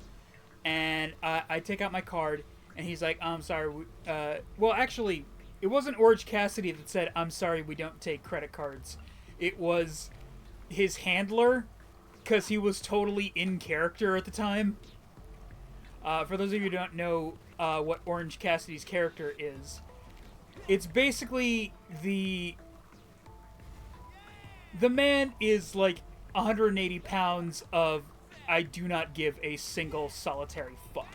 and I take out my card, and he's like, I'm sorry, well, actually, it wasn't Orange Cassidy that said, I'm sorry, we don't take credit cards. It was his handler, because he was totally in character at the time. For those of you who don't know what Orange Cassidy's character is, it's basically the man is like 180 pounds of I do not give a single solitary fuck.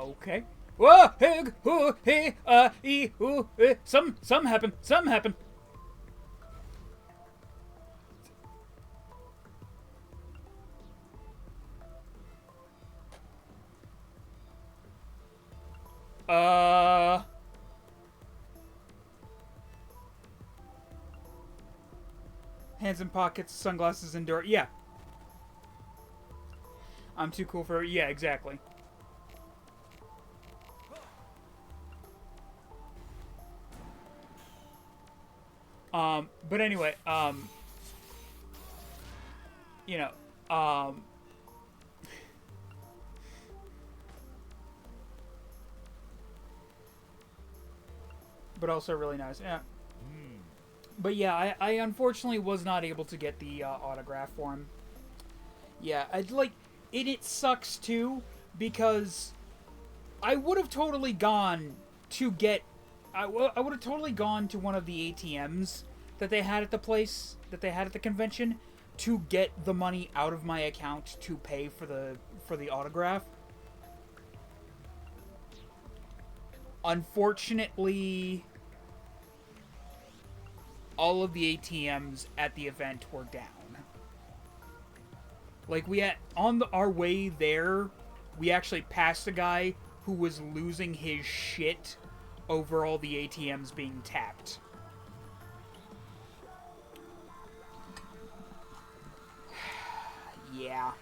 Okay. Whoa, hey, hoo, hey, some happen. Hands in pockets, sunglasses indoor. Yeah. I'm too cool for... Yeah, exactly. But anyway, but also really nice. Yeah. But yeah, I unfortunately was not able to get the autograph for him. Yeah, I'd like... It sucks too, because I would have totally gone to get. I would have totally gone to one of the ATMs that they had at the place that they had at the convention to get the money out of my account to pay for the autograph. Unfortunately, all of the ATMs at the event were down. Like we had our way there, we actually passed a guy who was losing his shit over all the ATMs being tapped. Yeah.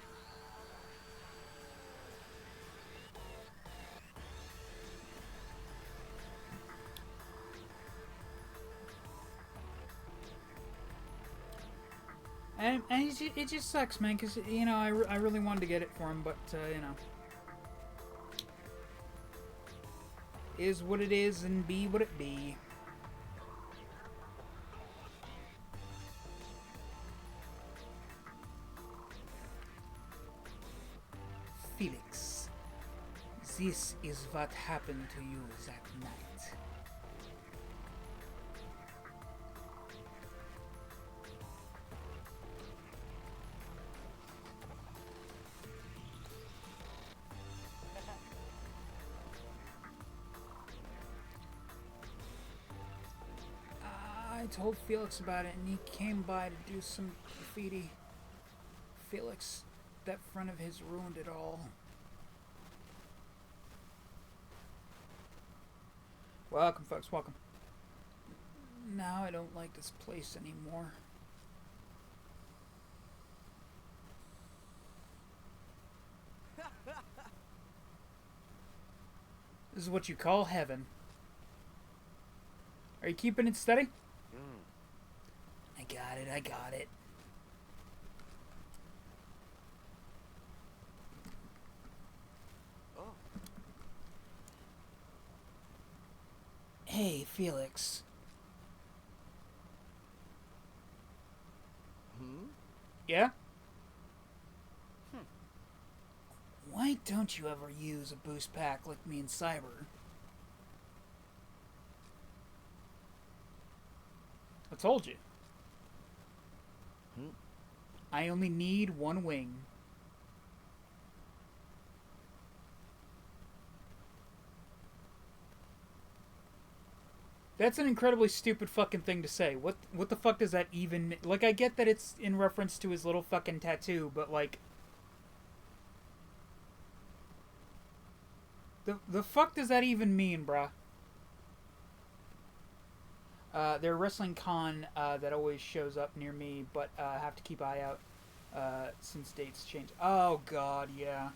And it just sucks, man, because, you know, I really wanted to get it for him, but, you know. Is what it is and be what it be. Felix, this is what happened to you that night. I told Felix about it and he came by to do some graffiti. Felix, that friend of his ruined it all. Welcome, folks, welcome. Now I don't like this place anymore. This is what you call heaven. Are you keeping it steady? I got it, I got it. Oh. Hey, Felix. Yeah? Why don't you ever use a boost pack like me and Cyber? I told you. I only need one wing. That's an incredibly stupid fucking thing to say. What the fuck does that even mean? Like, I get that it's in reference to his little fucking tattoo, but like... The fuck does that even mean, bruh? They're a wrestling con that always shows up near me, but I have to keep eye out since dates change. Oh god, yeah.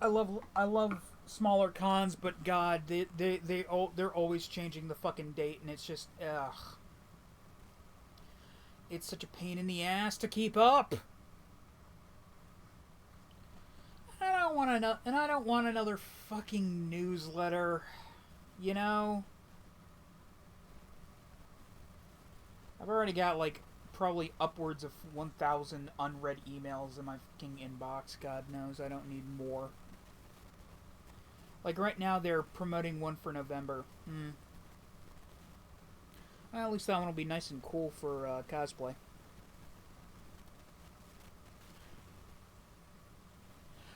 I love smaller cons, but god, they're always changing the fucking date, and it's just ugh. It's such a pain in the ass to keep up. I don't want another fucking newsletter, you know? I've already got, like, probably upwards of 1,000 unread emails in my fucking inbox. God knows I don't need more. Like, right now they're promoting one for November. Well, at least that one will be nice and cool for cosplay.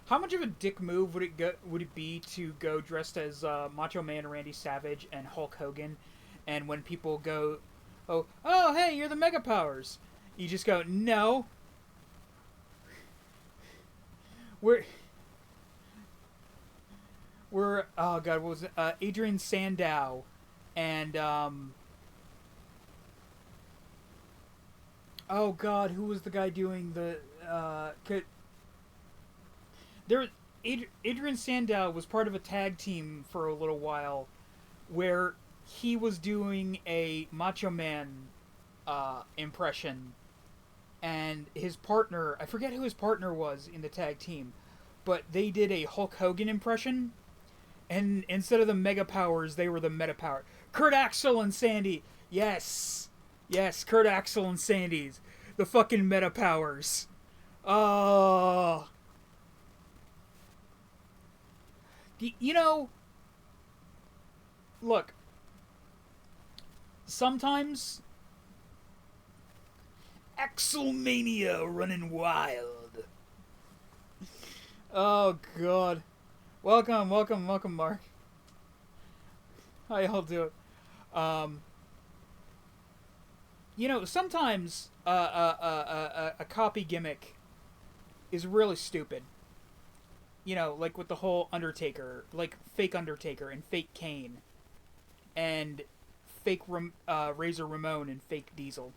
How much of a dick move would it be to go dressed as Macho Man Randy Savage and Hulk Hogan, and when people go, oh hey, you're the Mega Powers, you just go, no, we're oh god, what was it? Adrian Sandow and oh god, who was the guy doing the Adrian Sandow was part of a tag team for a little while where he was doing a Macho Man impression, and his partner, I forget who his partner was in the tag team, but they did a Hulk Hogan impression, and instead of the Mega Powers, they were the Meta Power. Kurt Axel and Sandy. Yes, Kurt Axel and Sandy's the fucking Meta Powers. Oh, you know, look. Sometimes Axelmania running wild. Oh god. Welcome, welcome, welcome, Mark. How y'all doing? Um, sometimes a copy gimmick is really stupid. Like with the whole Undertaker, like fake Undertaker and fake Kane, and fake Razor Ramon and fake Diesel.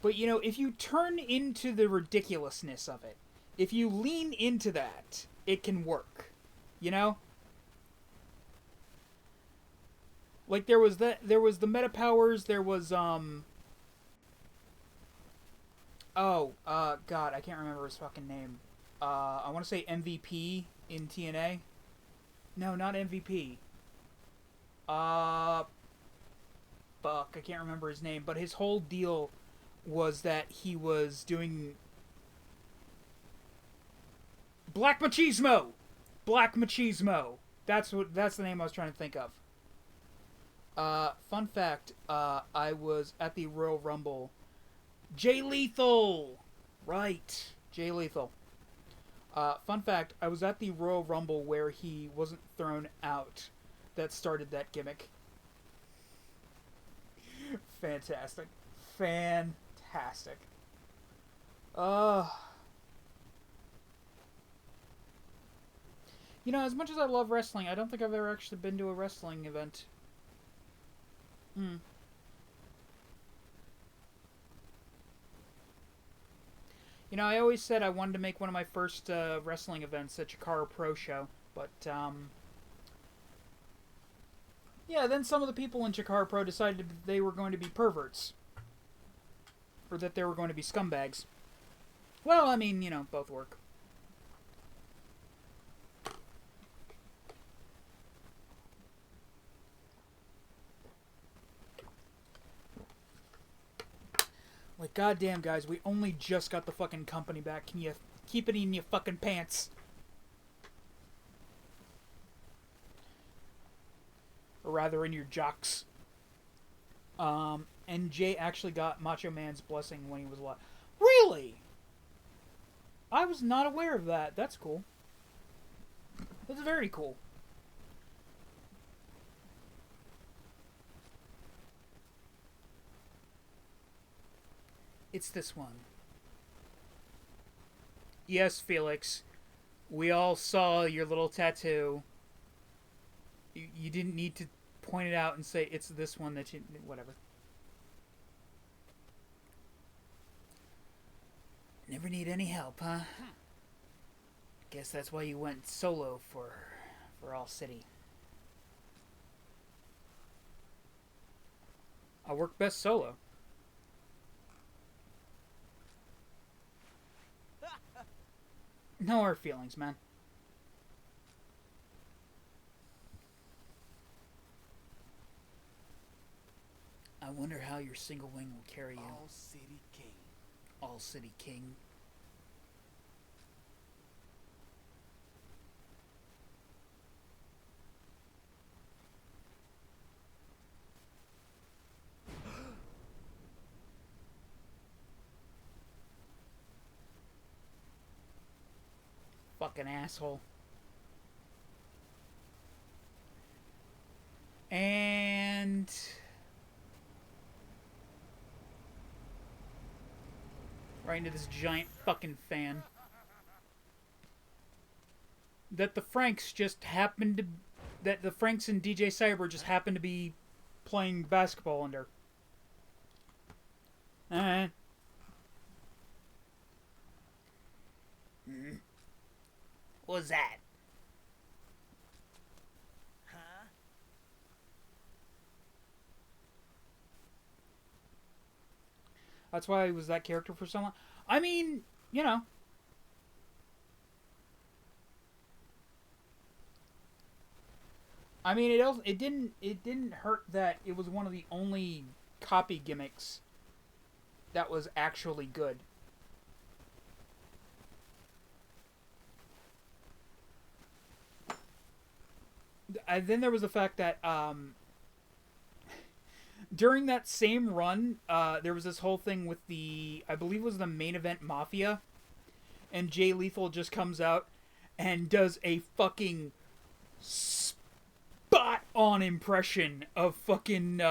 But if you turn into the ridiculousness of it, if you lean into that, it can work. You know? Like there was the meta powers, there was god, I can't remember his fucking name. I want to say MVP in TNA. No, not MVP. Fuck, I can't remember his name, but his whole deal was that he was doing Black Machismo. Black Machismo. That's the name I was trying to think of. Fun fact, I was at the Royal Rumble. Jay Lethal! Right, Jay Lethal. Fun fact, I was at the Royal Rumble where he wasn't thrown out. That started that gimmick. Fantastic. Fantastic. As much as I love wrestling, I don't think I've ever actually been to a wrestling event. I always said I wanted to make one of my first wrestling events a Chikara Pro show, but yeah, then some of the people in Chikara Pro decided they were going to be perverts, or that they were going to be scumbags. Well, I mean, both work. Like, goddamn, guys, we only just got the fucking company back. Can you keep it in your fucking pants? Or rather, in your jocks. And Jay actually got Macho Man's blessing when he was alive. Really? I was not aware of that. That's cool. That's very cool. It's this one. Yes, Felix. We all saw your little tattoo. You didn't need to point it out and say it's this one that you... Whatever. Never need any help, huh? Guess that's why you went solo for All City. I work best solo. No hard feelings, man. I wonder how your single wing will carry you. All City King. All City King. Fucking asshole. And right into this giant fucking fan that the Franks just happened to... That the Franks and DJ Cyber just happened to be playing basketball under. Alright. What was that? Huh? That's why he was that character for so long. I mean, I mean, it didn't hurt that it was one of the only copy gimmicks that was actually good. Then there was the fact that during that same run, there was this whole thing with I believe it was the main event Mafia, and Jay Lethal just comes out and does a fucking spot-on impression of fucking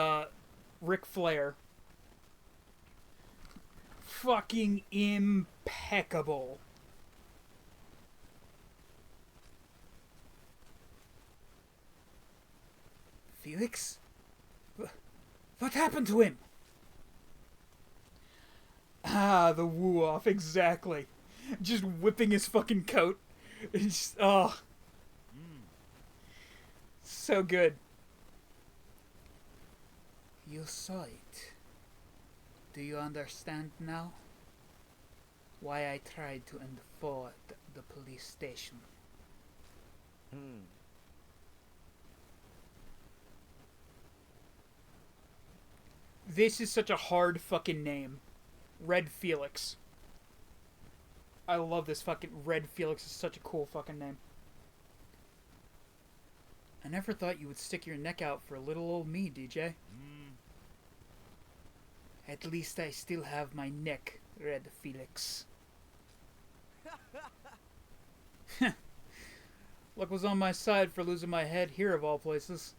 Ric Flair. Fucking impeccable. Felix? What happened to him? Ah, the woo-off, exactly. Just whipping his fucking coat. It's, oh. So good. You saw it. Do you understand now? Why I tried to enforce the police station. This is such a hard fucking name. Red Felix. I love this fucking Red Felix. Is such a cool fucking name. I never thought you would stick your neck out for little old me, DJ. At least I still have my neck, Red Felix. Luck was on my side for losing my head here of all places.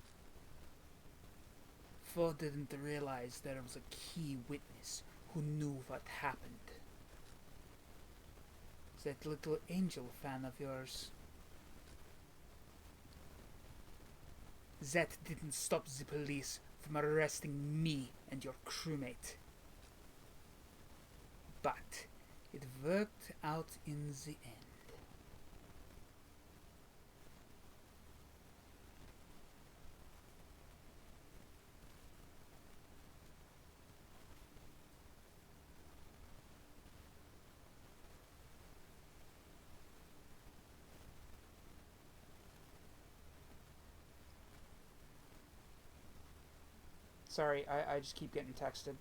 Foe didn't realize there was a key witness who knew what happened. That little angel fan of yours. That didn't stop the police from arresting me and your crewmate. But it worked out in the end. Sorry, I just keep getting texted.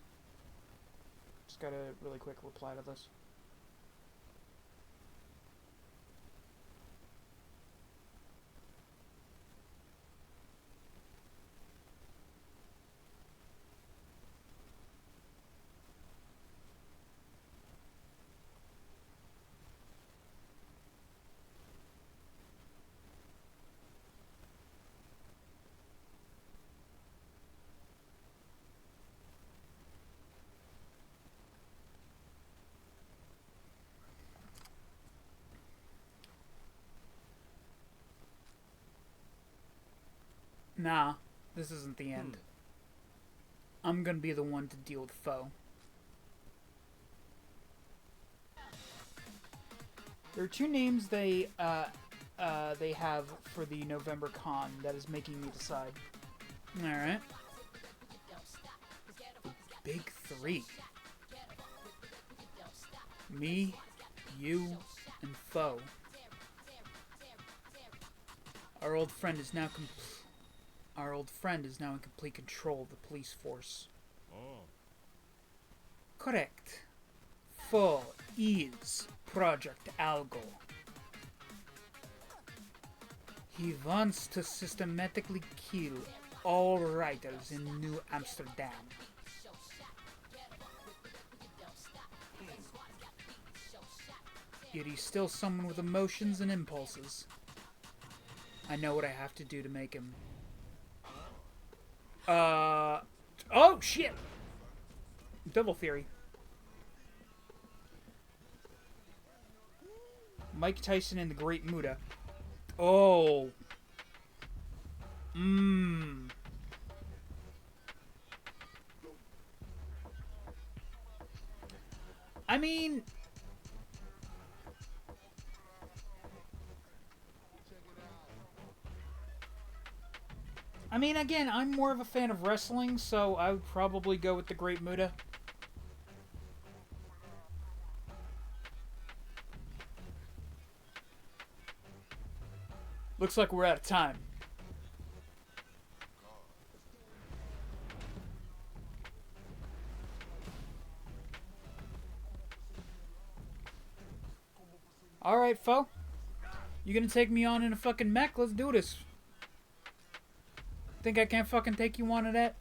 Just gotta really quick reply to this. Nah, this isn't the end. I'm gonna be the one to deal with Foe. There are two names they have for the November con that is making me decide. Alright. Big three. Me, you, and Foe. Our old friend is now in complete control of the police force. Correct. Foe is Project Algo. He wants to systematically kill all writers in New Amsterdam. Yet he's still someone with emotions and impulses. I know what I have to do to make him. Oh shit! Double theory. Mike Tyson and the Great Muta. Oh. I mean, again, I'm more of a fan of wrestling, so I would probably go with the Great Muta. Looks like we're out of time. Alright, foe. You gonna take me on in a fucking mech? Let's do this. Think I can't fucking take you on in that?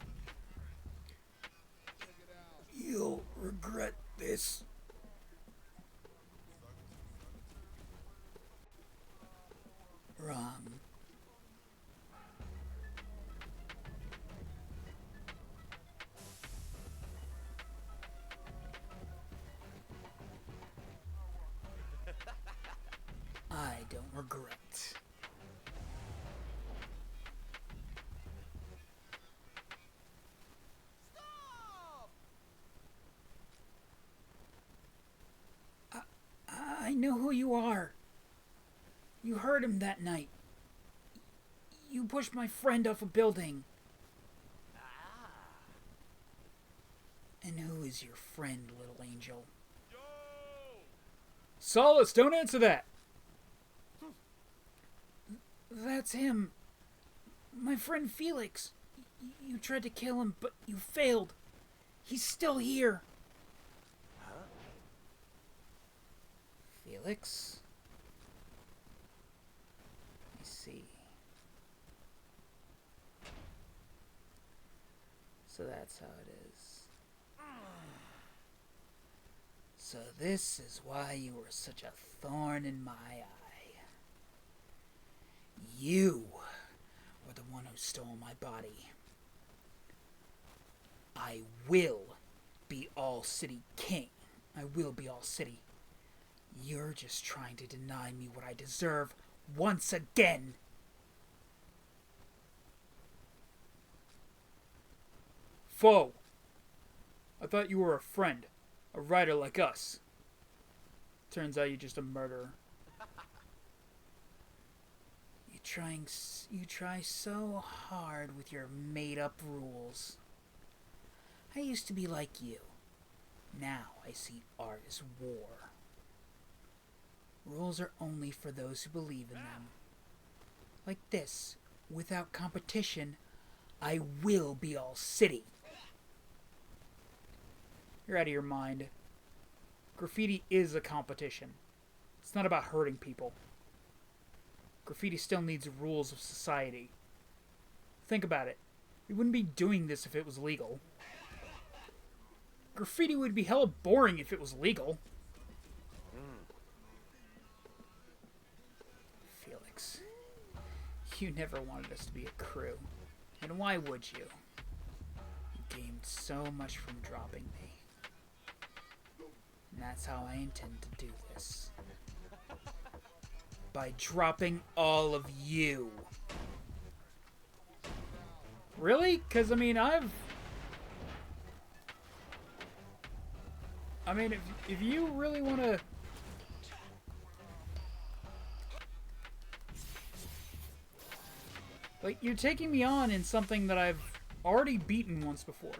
You'll regret this. Wrong. I don't regret. I know who you are. You heard him that night. You pushed my friend off a building. And who is your friend, little angel? Yo! Solace, don't answer that! That's him. My friend Felix. You tried to kill him, but you failed. He's still here. Huh? Felix? Let me see. So that's how it is. So this is why you were such a thorn in my eye. You were the one who stole my body. I will be All City King. I will be All City. You're just trying to deny me what I deserve once again. Foe. I thought you were a friend. A writer like us. Turns out you're just a murderer. You try so hard with your made-up rules. I used to be like you. Now I see art as war. Rules are only for those who believe in them. Like this, without competition, I will be All City. You're out of your mind. Graffiti is a competition. It's not about hurting people. Graffiti still needs rules of society. Think about it. We wouldn't be doing this if it was legal. Graffiti would be hella boring if it was legal. Felix, you never wanted us to be a crew. And why would you? You gained so much from dropping me. And that's how I intend to do this. By dropping all of you. Really? Because, I mean, if you really want to... Like, you're taking me on in something that I've already beaten once before.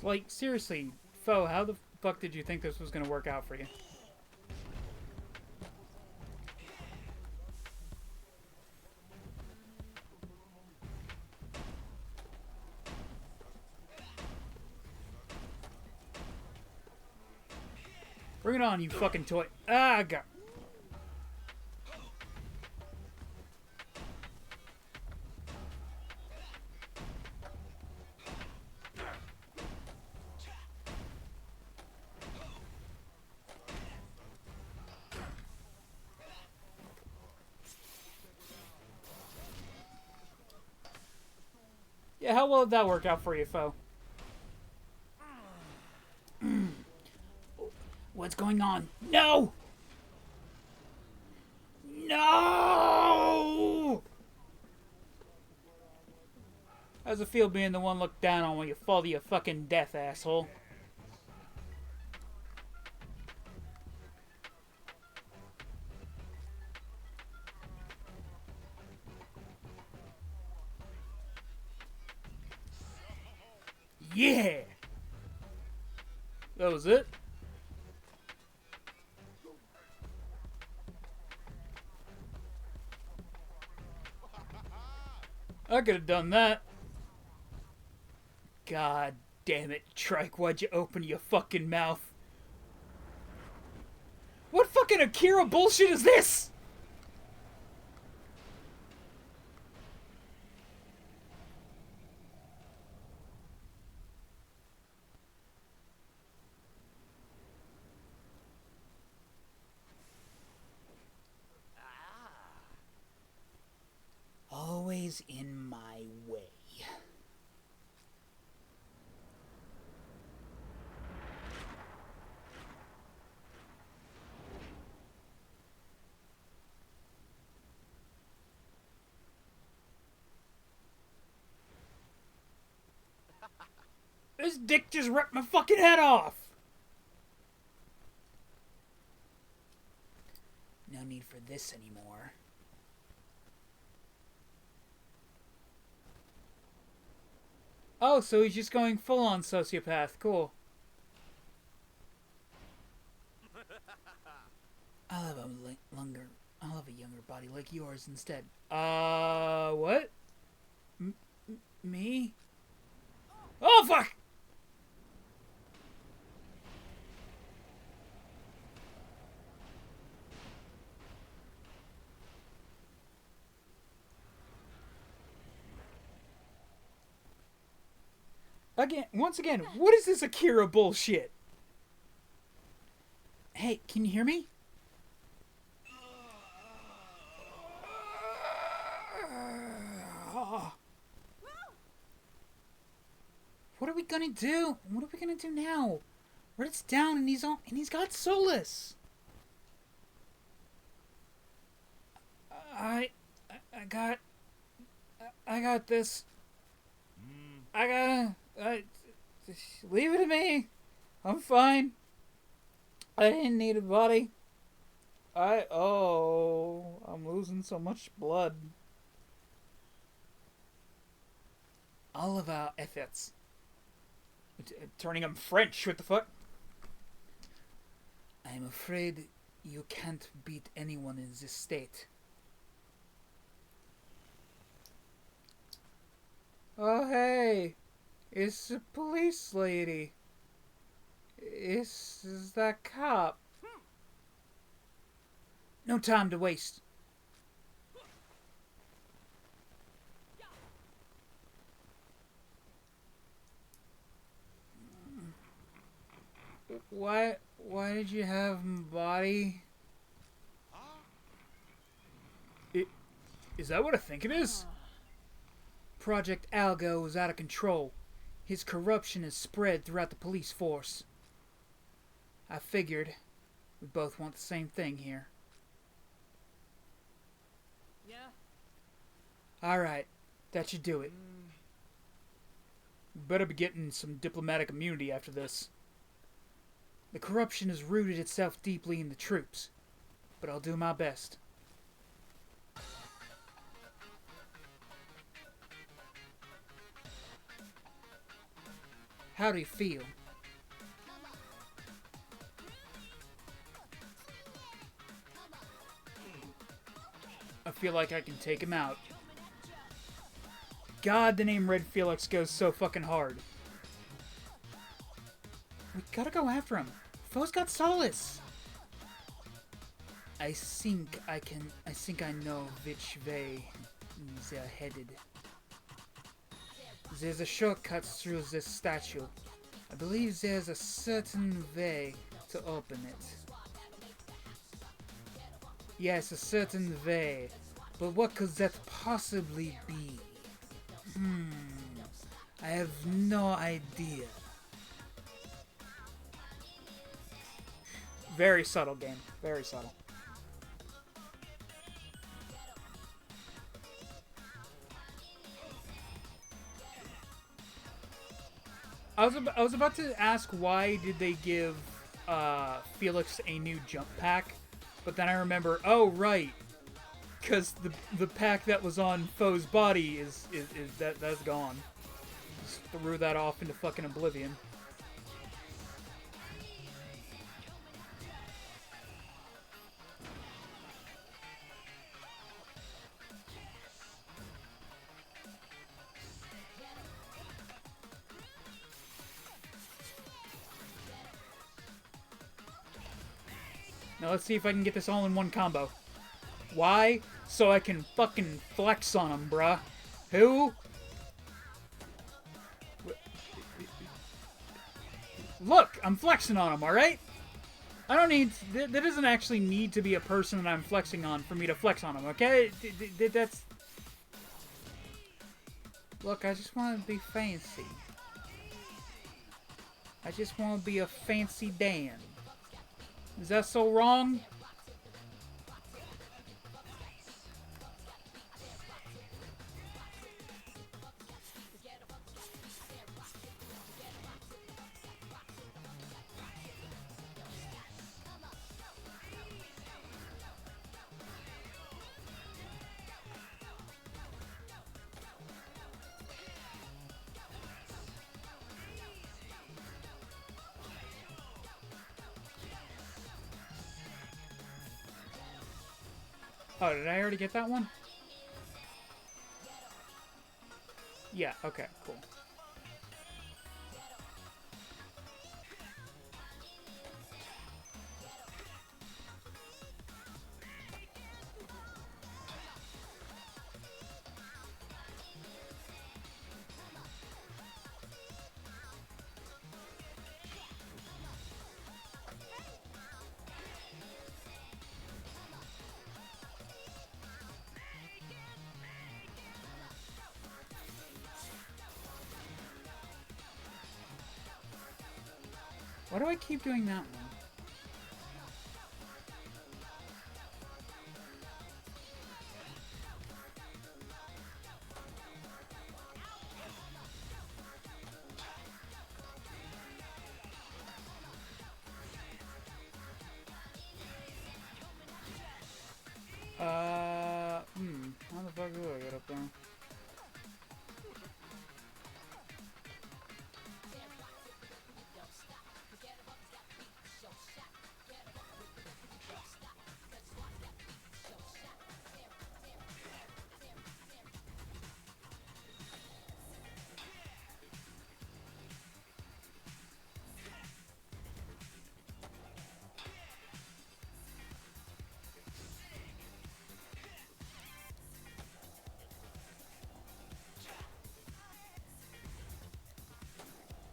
Like, seriously, Foe, how the fuck did you think this was gonna work out for you? Bring it on, you fucking toy. Ah, God. Yeah, how well did that work out for you, foe? What's going on? No! No! How's it feel being the one looked down on when you fall to your fucking death, asshole? Yeah! That was it? I could have done that. God damn it, Trike, why'd you open your fucking mouth? What fucking AKIRA bullshit is this? Always in my way. This dick just ripped my fucking head off! No need for this anymore. Oh, so he's just going full on sociopath. Cool. I'll have a younger body like yours instead. What? Me? Oh, fuck! Once again, what is this AKIRA bullshit? Hey, can you hear me? What are we gonna do? What are we gonna do now? Red's down and he's got Solus. I got this. Leave it to me. I'm fine. I didn't need a body. I'm losing so much blood. All of our efforts. Turning him French, what the fuck? I'm afraid you can't beat anyone in this state. Oh, hey. It's the police lady. Is that cop? No time to waste. Why did you have my body? Is that what I think it is? Project Algo is out of control. His corruption has spread throughout the police force. I figured we both want the same thing here. Yeah. Alright, that should do it. Better be getting some diplomatic immunity after this. The corruption has rooted itself deeply in the troops, but I'll do my best. How do you feel? I feel like I can take him out. God, the name Red Felix goes so fucking hard. We gotta go after him. Foe's got Solus. I think I know which way they're headed. There's a shortcut through this statue. I believe there's a certain way to open it. Yes, a certain way. But what could that possibly be? I have no idea. Very subtle game. Very subtle. I was about to ask why did they give Felix a new jump pack, but then I remember, oh right, because the pack that was on Foe's body is that's gone. Just threw that off into fucking oblivion. Now let's see if I can get this all in one combo. Why? So I can fucking flex on him, bruh. Who? Look, I'm flexing on him, alright? I don't need... There doesn't actually need to be a person that I'm flexing on for me to flex on him, okay? That's... Look, I just want to be fancy. I just want to be a fancy Dan. Is that so wrong? Oh, did I already get that one? Yeah, okay, cool. Why do I keep doing that one? How the fuck do I get up there?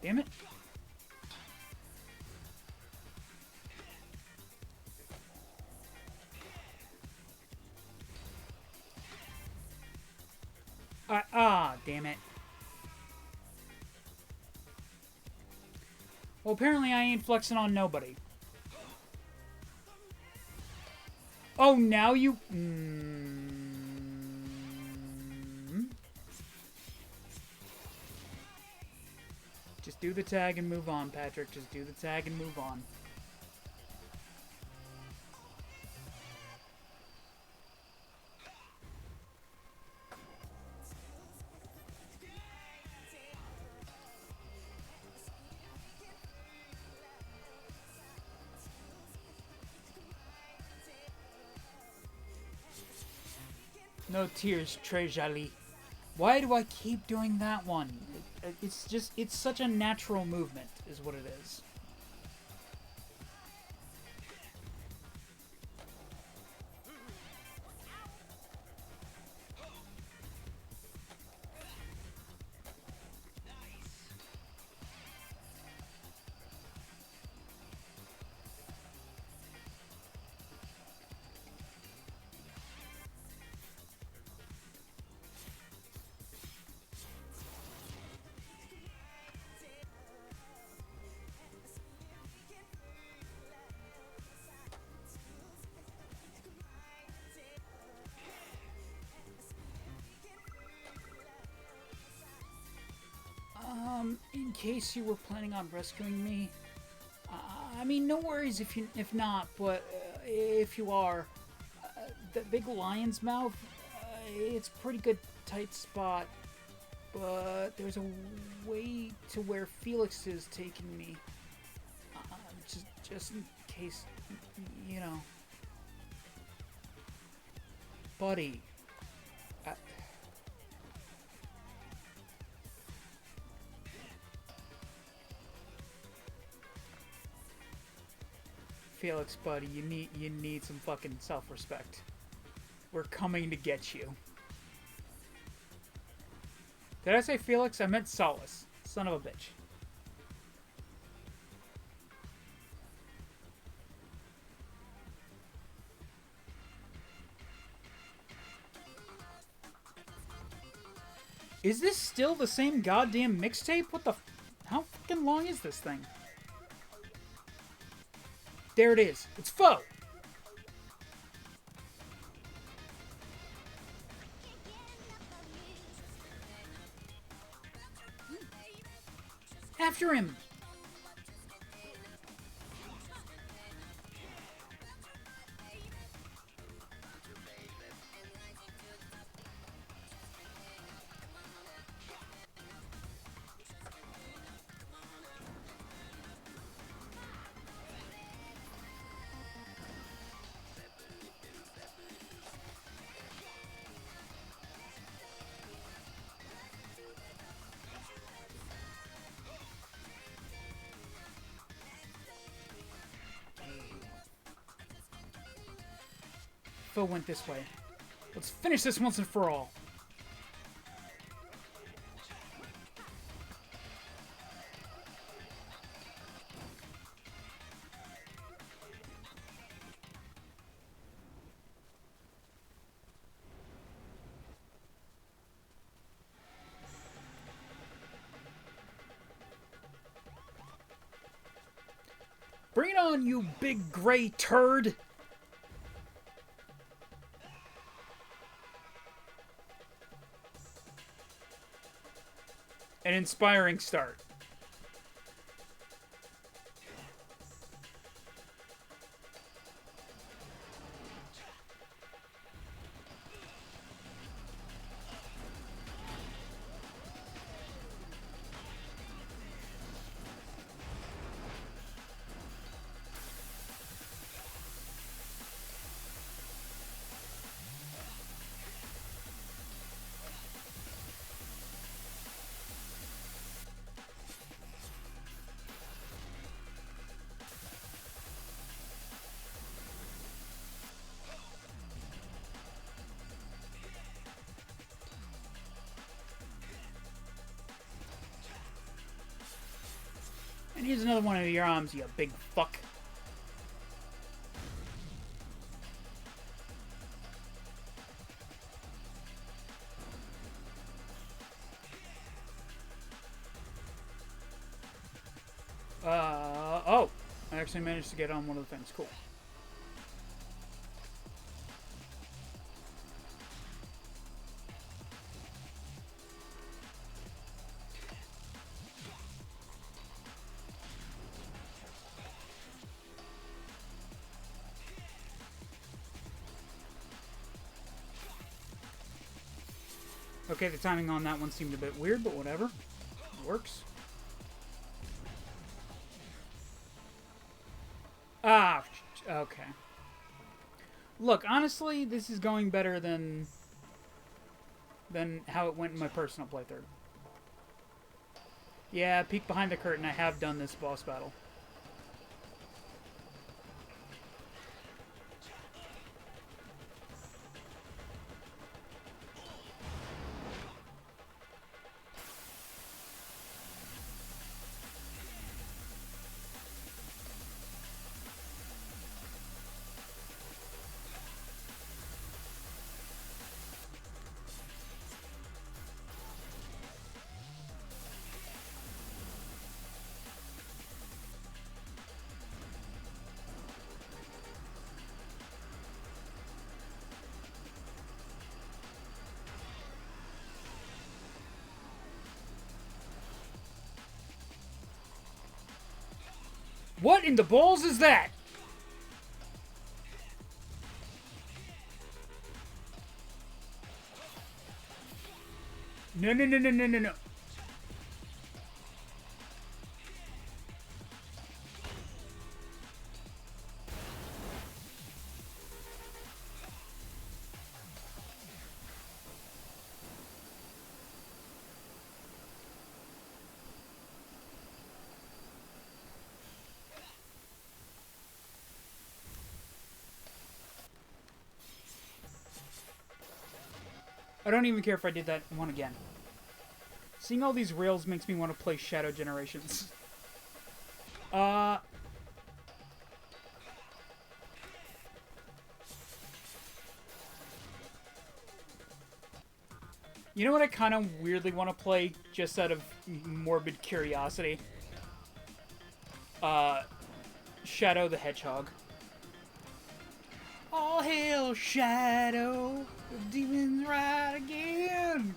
Damn it. Damn it. Well, apparently I ain't flexing on nobody. Oh, now you... Just do the tag and move on, Patrick. Just do the tag and move on. No tears, très joli. Why do I keep doing that one? It's just, it's such a natural movement, is what it is. case you were planning on rescuing me. I mean, no worries if not, but if you are, that big lion's mouth, it's a pretty good tight spot, but there's a way to where Felix is taking me. Just in case, you know. Buddy. Felix, buddy, you need some fucking self-respect. We're coming to get you. Did I say Felix? I meant Solace. Son of a bitch. Is this still the same goddamn mixtape? What the... How fucking long is this thing? There it is. It's Foe! After him! Foe went this way. Let's finish this once and for all. Bring it on, you big gray turd! An inspiring start. And here's another one of your arms, you big fuck. Oh. I actually managed to get on one of the things. Cool. Okay, the timing on that one seemed a bit weird, but whatever. It works. Ah, okay. Look, honestly, this is going better than how it went in my personal playthrough. Yeah, peek behind the curtain, I have done this boss battle. What in the balls is that? No, no, no, no, no, no, no. I don't even care if I did that one again. Seeing all these rails makes me want to play Shadow Generations. You know what I kind of weirdly want to play, just out of morbid curiosity? Shadow the Hedgehog. All hail Shadow, the demons ride again.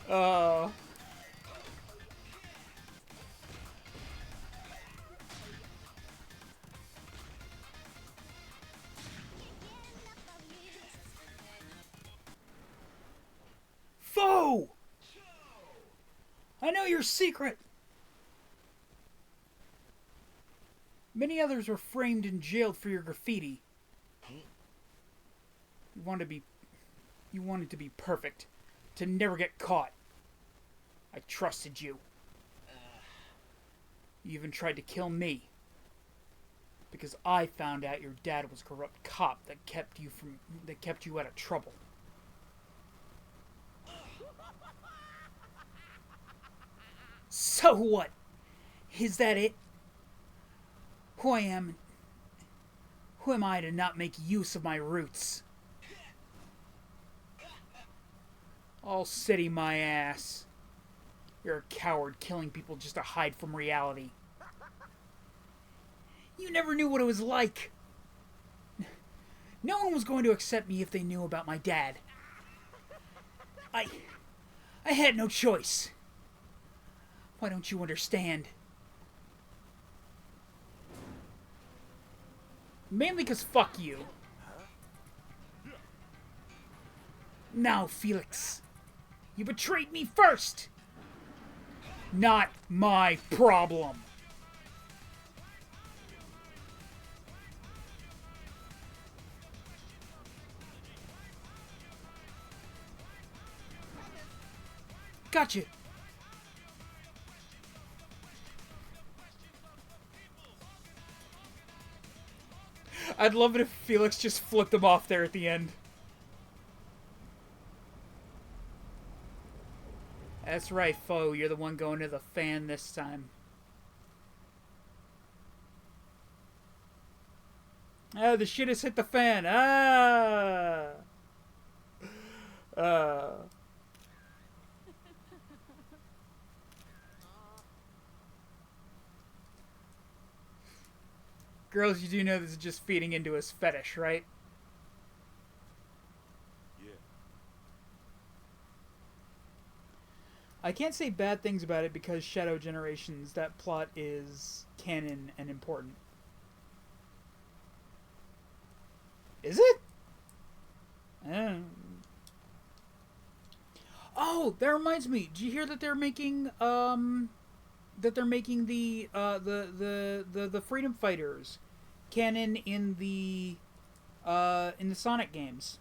Foe! I know your secret. Many others were framed and jailed for your graffiti. You wanted to be perfect, to never get caught. I trusted you. You even tried to kill me. Because I found out your dad was a corrupt cop that kept you out of trouble. So what? Is that it? Who am I to not make use of my roots? All city my ass. You're a coward killing people just to hide from reality. You never knew what it was like. No one was going to accept me if they knew about my dad. I had no choice. Why don't you understand? Mainly because fuck you. Now, Felix. You betrayed me first! Not my problem. Gotcha. I'd love it if Felix just flipped him off there at the end. That's right, foe. You're the one going to the fan this time. Ah, the shit has hit the fan. Ah! Girls, you do know this is just feeding into his fetish, right? Yeah. I can't say bad things about it because Shadow Generations, that plot is canon and important. Is it? Oh, that reminds me. Did you hear that they're making the Freedom Fighters canon in the Sonic games?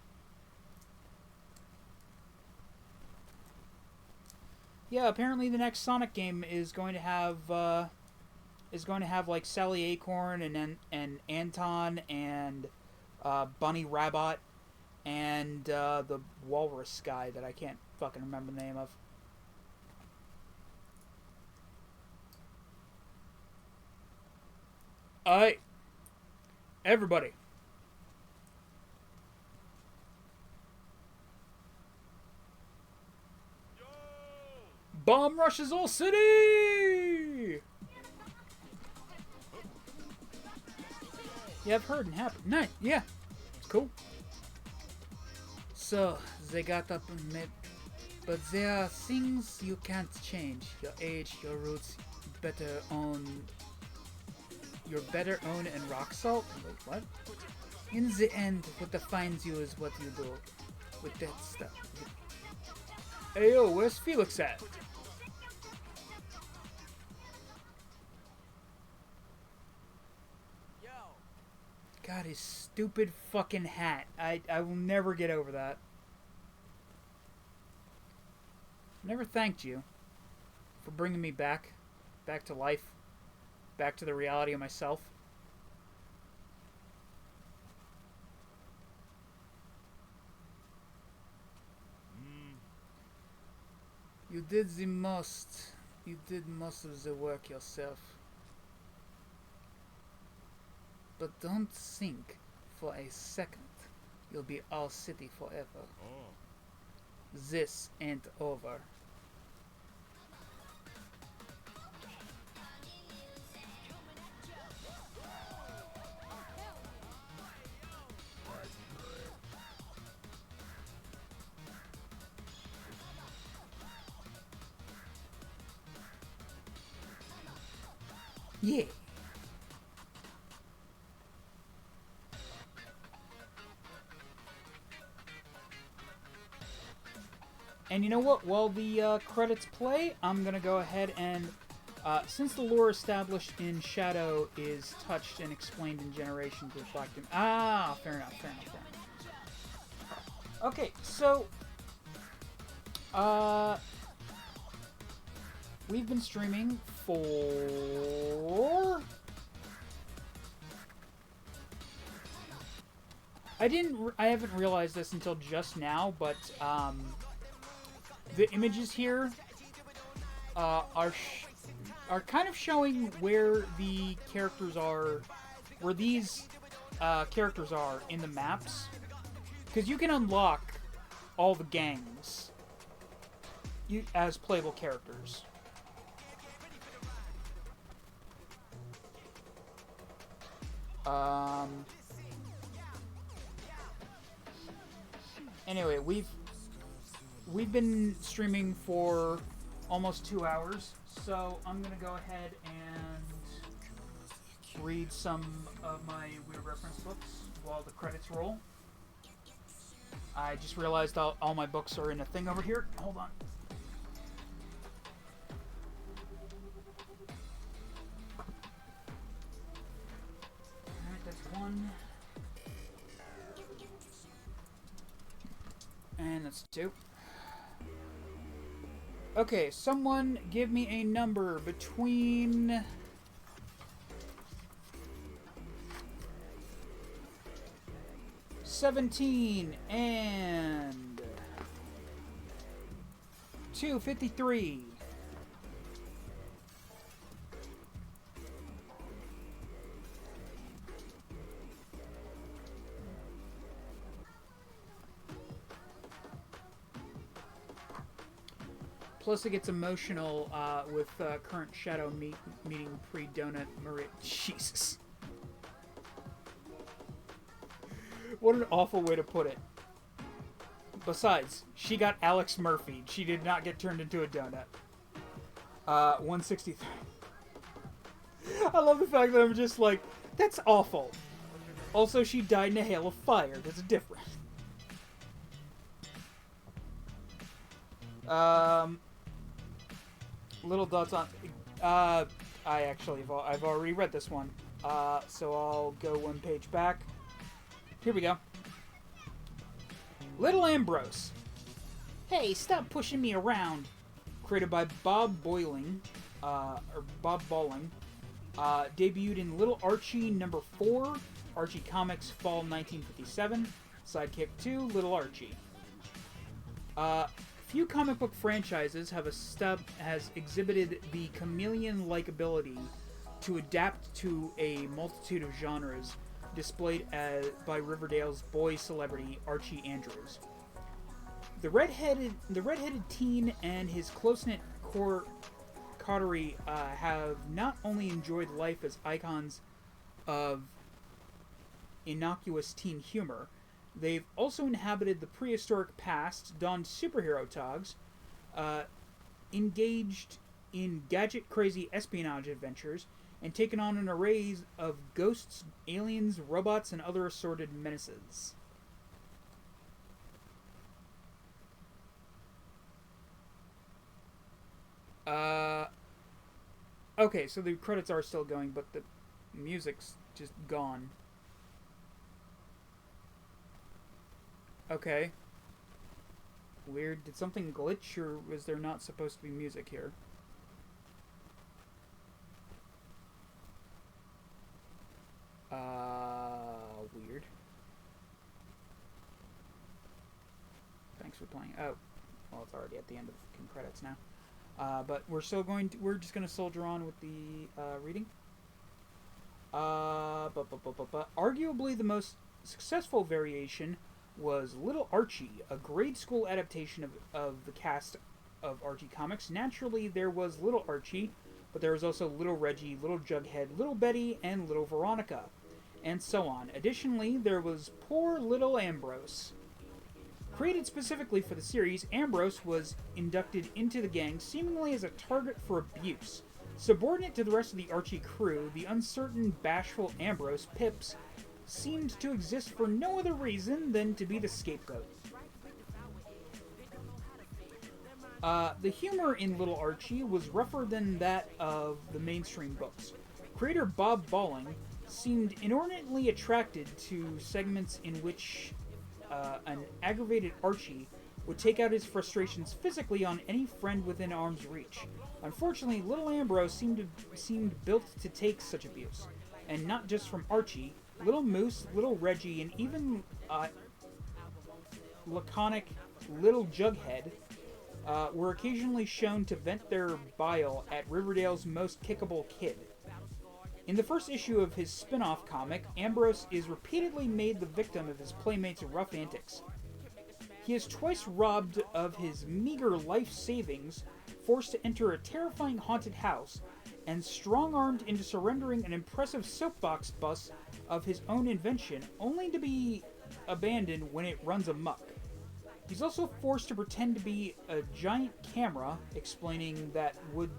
Yeah, apparently the next Sonic game is going to have like Sally Acorn and Anton and Bunny Rabbit and the walrus guy that I can't fucking remember the name of. Alright. Everybody. Yo! Bomb rushes all city! Yeah, I've heard and happened. Nice. Yeah. It's cool. So, they got up and met. But there are things you can't change. Your age, your roots, better own You're better own and rock salt? Wait, what? In the end, what defines you is what you do with that stuff. Hey yo, where's Felix at? Yo. God, his stupid fucking hat. I will never get over that. Never thanked you for bringing me back to life, back to the reality of myself. You did the most. You did most of the work yourself. But don't think for a second you'll be all city forever. This ain't over. Yeah. And you know what? While the credits play, I'm gonna go ahead and, since the lore established in Shadow is touched and explained in Generations with Black Doom. Ah, fair enough. Okay, so, we've been streaming for... I haven't realized this until just now, but, the images here are kind of showing where the characters are, where these characters are in the maps, because you can unlock all the gangs as playable characters. Anyway, we've been streaming for almost 2 hours, so I'm gonna go ahead and read some of my weird reference books while the credits roll. I just realized all my books are in a thing over here. Hold on. Alright, that's one. And that's two. Okay, someone give me a number between... $17 and... $2.53. Plus, it gets emotional with current Shadow meeting pre-Donut Maria. Jesus. What an awful way to put it. Besides, she got Alex Murphy. She did not get turned into a donut. 163. I love the fact that I'm just like, that's awful. Also, she died in a hail of fire. That's different. Little dots on... I've already read this one. So I'll go one page back. Here we go. Little Ambrose. Hey, stop pushing me around. Created by Bob Boiling. Or Bob Bolling. Debuted in Little Archie number 4. Archie Comics, Fall 1957. Sidekick 2, Little Archie. Few comic book franchises has exhibited the chameleon-like ability to adapt to a multitude of genres, displayed by Riverdale's boy celebrity Archie Andrews. The redheaded teen and his close-knit coterie have not only enjoyed life as icons of innocuous teen humor, they've also inhabited the prehistoric past, donned superhero togs, engaged in gadget-crazy espionage adventures, and taken on an array of ghosts, aliens, robots, and other assorted menaces. Okay, so the credits are still going, but the music's just gone. Okay. Weird. Did something glitch, or was there not supposed to be music here? Weird. Thanks for playing. Oh, well, it's already at the end of the credits now. But we're just gonna soldier on with the reading. Arguably the most successful variation was Little Archie, a grade school adaptation of the cast of Archie comics. Naturally, there was Little Archie, but there was also Little Reggie, Little Jughead, Little Betty, and Little Veronica, and so on. Additionally, there was Poor Little Ambrose. Created specifically for the series, Ambrose was inducted into the gang seemingly as a target for abuse. Subordinate to the rest of the Archie crew, the uncertain, bashful Ambrose, Pips, seemed to exist for no other reason than to be the scapegoat. The humor in Little Archie was rougher than that of the mainstream books. Creator Bob Balling seemed inordinately attracted to segments in which an aggravated Archie would take out his frustrations physically on any friend within arm's reach. Unfortunately, Little Ambrose seemed built to take such abuse, and not just from Archie. Little Moose, Little Reggie, and even laconic Little Jughead were occasionally shown to vent their bile at Riverdale's most kickable kid. In the first issue of his spin-off comic, Ambrose is repeatedly made the victim of his playmates' rough antics. He is twice robbed of his meager life savings, forced to enter a terrifying haunted house, and strong-armed into surrendering an impressive soapbox bus of his own invention, only to be abandoned when it runs amok. He's also forced to pretend to be a giant camera, explaining that would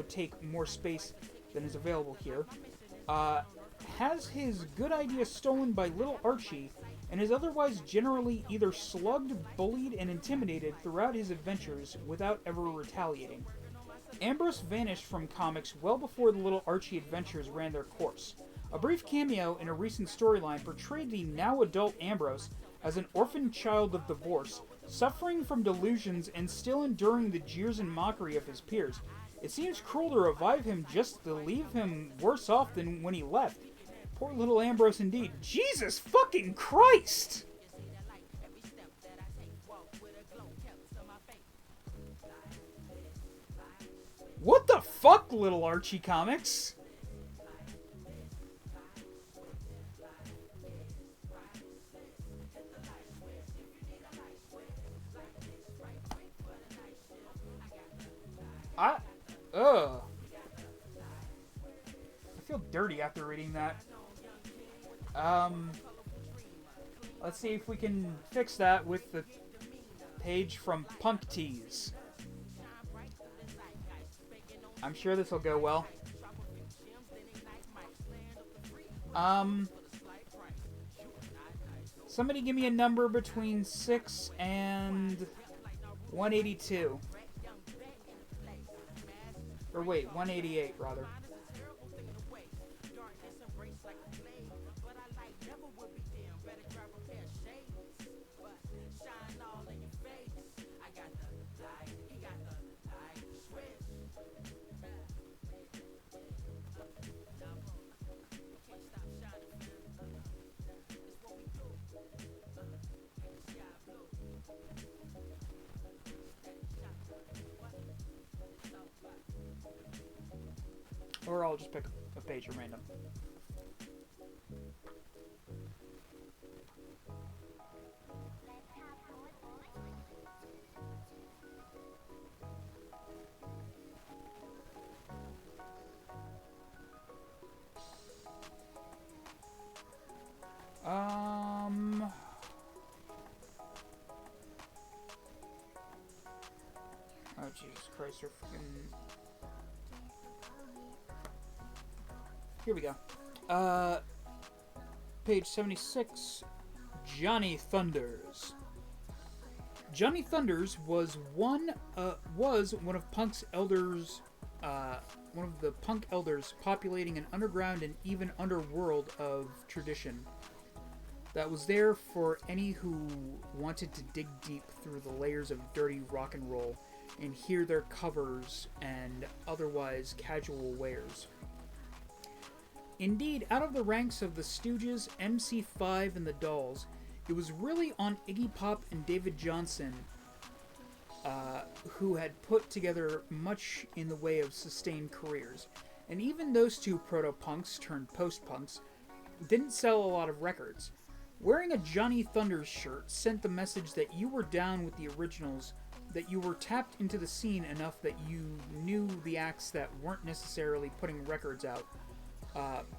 take more space than is available here. Has his good idea stolen by Little Archie, and is otherwise generally either slugged, bullied, and intimidated throughout his adventures without ever retaliating. Ambrose vanished from comics well before the Little Archie adventures ran their course. A brief cameo in a recent storyline portrayed the now-adult Ambrose as an orphan child of divorce, suffering from delusions and still enduring the jeers and mockery of his peers. It seems cruel to revive him just to leave him worse off than when he left. Poor little Ambrose indeed. Jesus fucking Christ! What the fuck, Little Archie Comics? I feel dirty after reading that. Let's see if we can fix that with the page from Punk Tees. I'm sure this will go well. Somebody give me a number between 6 and 182. Or wait, 188 rather. Or I'll just pick a page at random. Oh, Jesus Christ, you're fucking... Here we go. Uh, page 76. Johnny Thunders. Johnny Thunders was one of Punk's elders, one of the punk elders populating an underground and even underworld of tradition that was there for any who wanted to dig deep through the layers of dirty rock and roll and hear their covers and otherwise casual wares. Indeed, out of the ranks of the Stooges, MC5, and the Dolls, it was really on Iggy Pop and David Johnson who had put together much in the way of sustained careers. And even those two proto-punks turned post-punks didn't sell a lot of records. Wearing a Johnny Thunders shirt sent the message that you were down with the originals, that you were tapped into the scene enough that you knew the acts that weren't necessarily putting records out,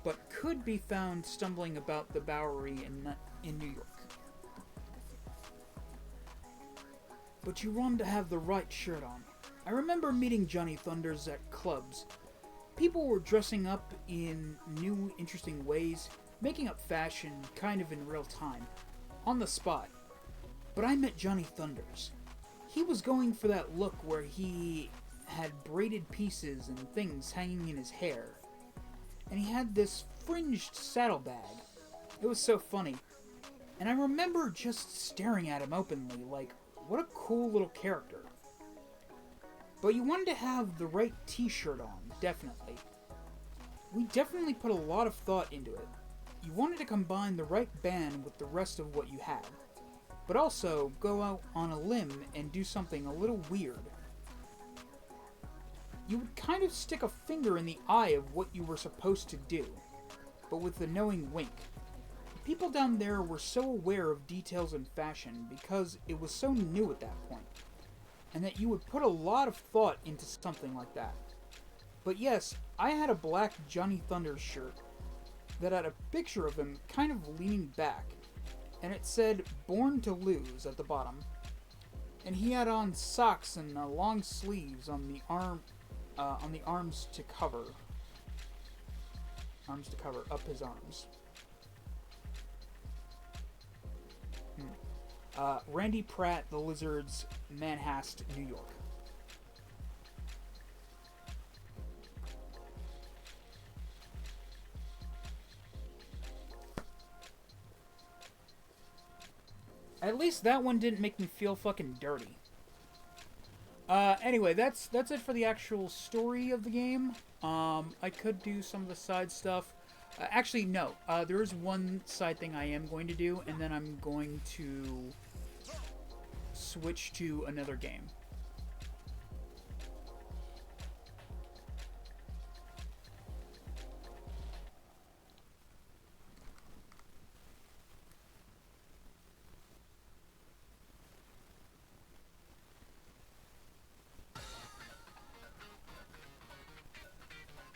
but could be found stumbling about the Bowery in New York. But you wanted to have the right shirt on. I remember meeting Johnny Thunders at clubs. People were dressing up in new, interesting ways, making up fashion kind of in real time, on the spot. But I met Johnny Thunders. He was going for that look where he had braided pieces and things hanging in his hair. And he had this fringed saddlebag. It was so funny. And I remember just staring at him openly, like, what a cool little character. But you wanted to have the right t-shirt on, definitely. We definitely put a lot of thought into it. You wanted to combine the right band with the rest of what you had, but also go out on a limb and do something a little weird. You would kind of stick a finger in the eye of what you were supposed to do, but with a knowing wink. People down there were so aware of details in fashion because it was so new at that point, and that you would put a lot of thought into something like that. But yes, I had a black Johnny Thunders shirt that had a picture of him kind of leaning back, and it said "Born to Lose" at the bottom. And he had on socks and long sleeves on the arms to cover up his arms. Randy Pratt, The Lizards, Manhast, New York. At least that one didn't make me feel fucking dirty. Anyway, that's it for the actual story of the game. I could do some of the side stuff. Actually, no. There is one side thing I am going to do, and then I'm going to switch to another game.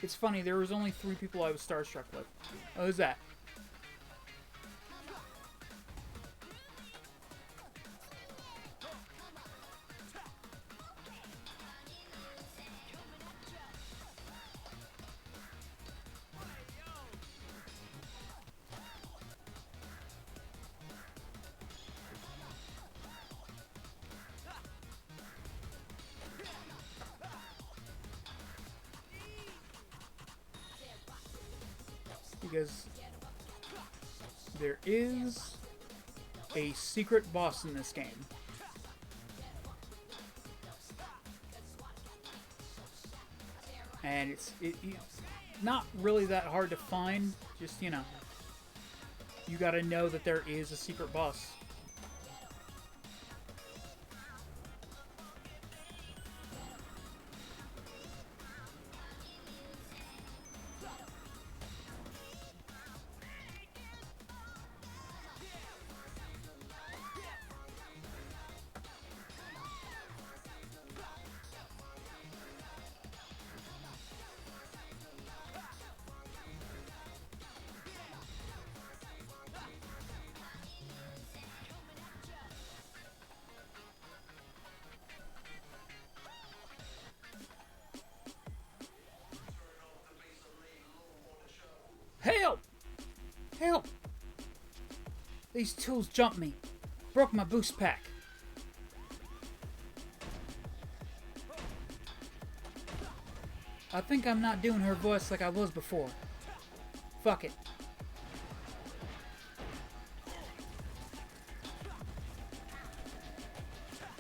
It's funny, there was only 3 people I was starstruck with. Oh, who's that? Because there is a secret boss in this game. And it's not really that hard to find, just, you know, you gotta know that there is a secret boss. Help! These tools jumped me. Broke my boost pack. I think I'm not doing her voice like I was before. Fuck it.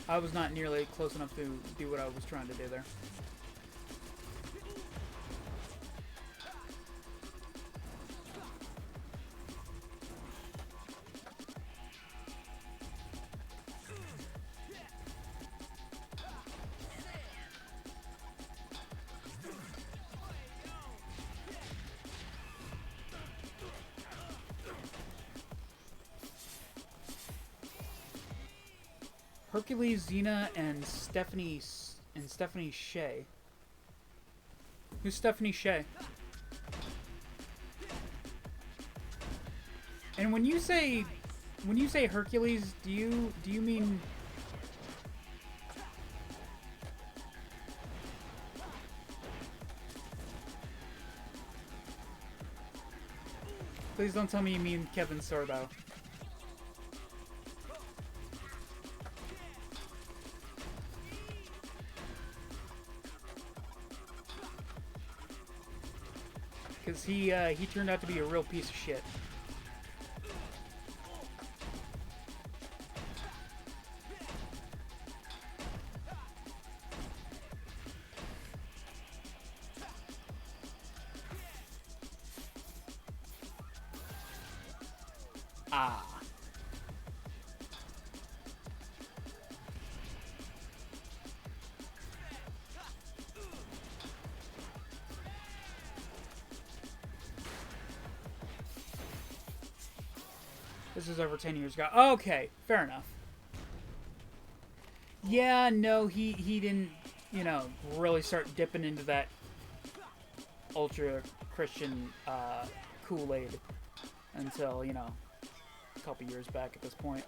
I was not nearly close enough to do what I was trying to do there. Hercules, Xena, and Stephanie Shea. Who's Stephanie Shea? And when you say Hercules, do you mean Please don't tell me you mean Kevin Sorbo. Because he turned out to be a real piece of shit. Ah. This is over 10 years ago. Okay, fair enough. Yeah, no, he didn't, you know, really start dipping into that ultra Christian Kool-Aid until, you know, a couple years back at this point.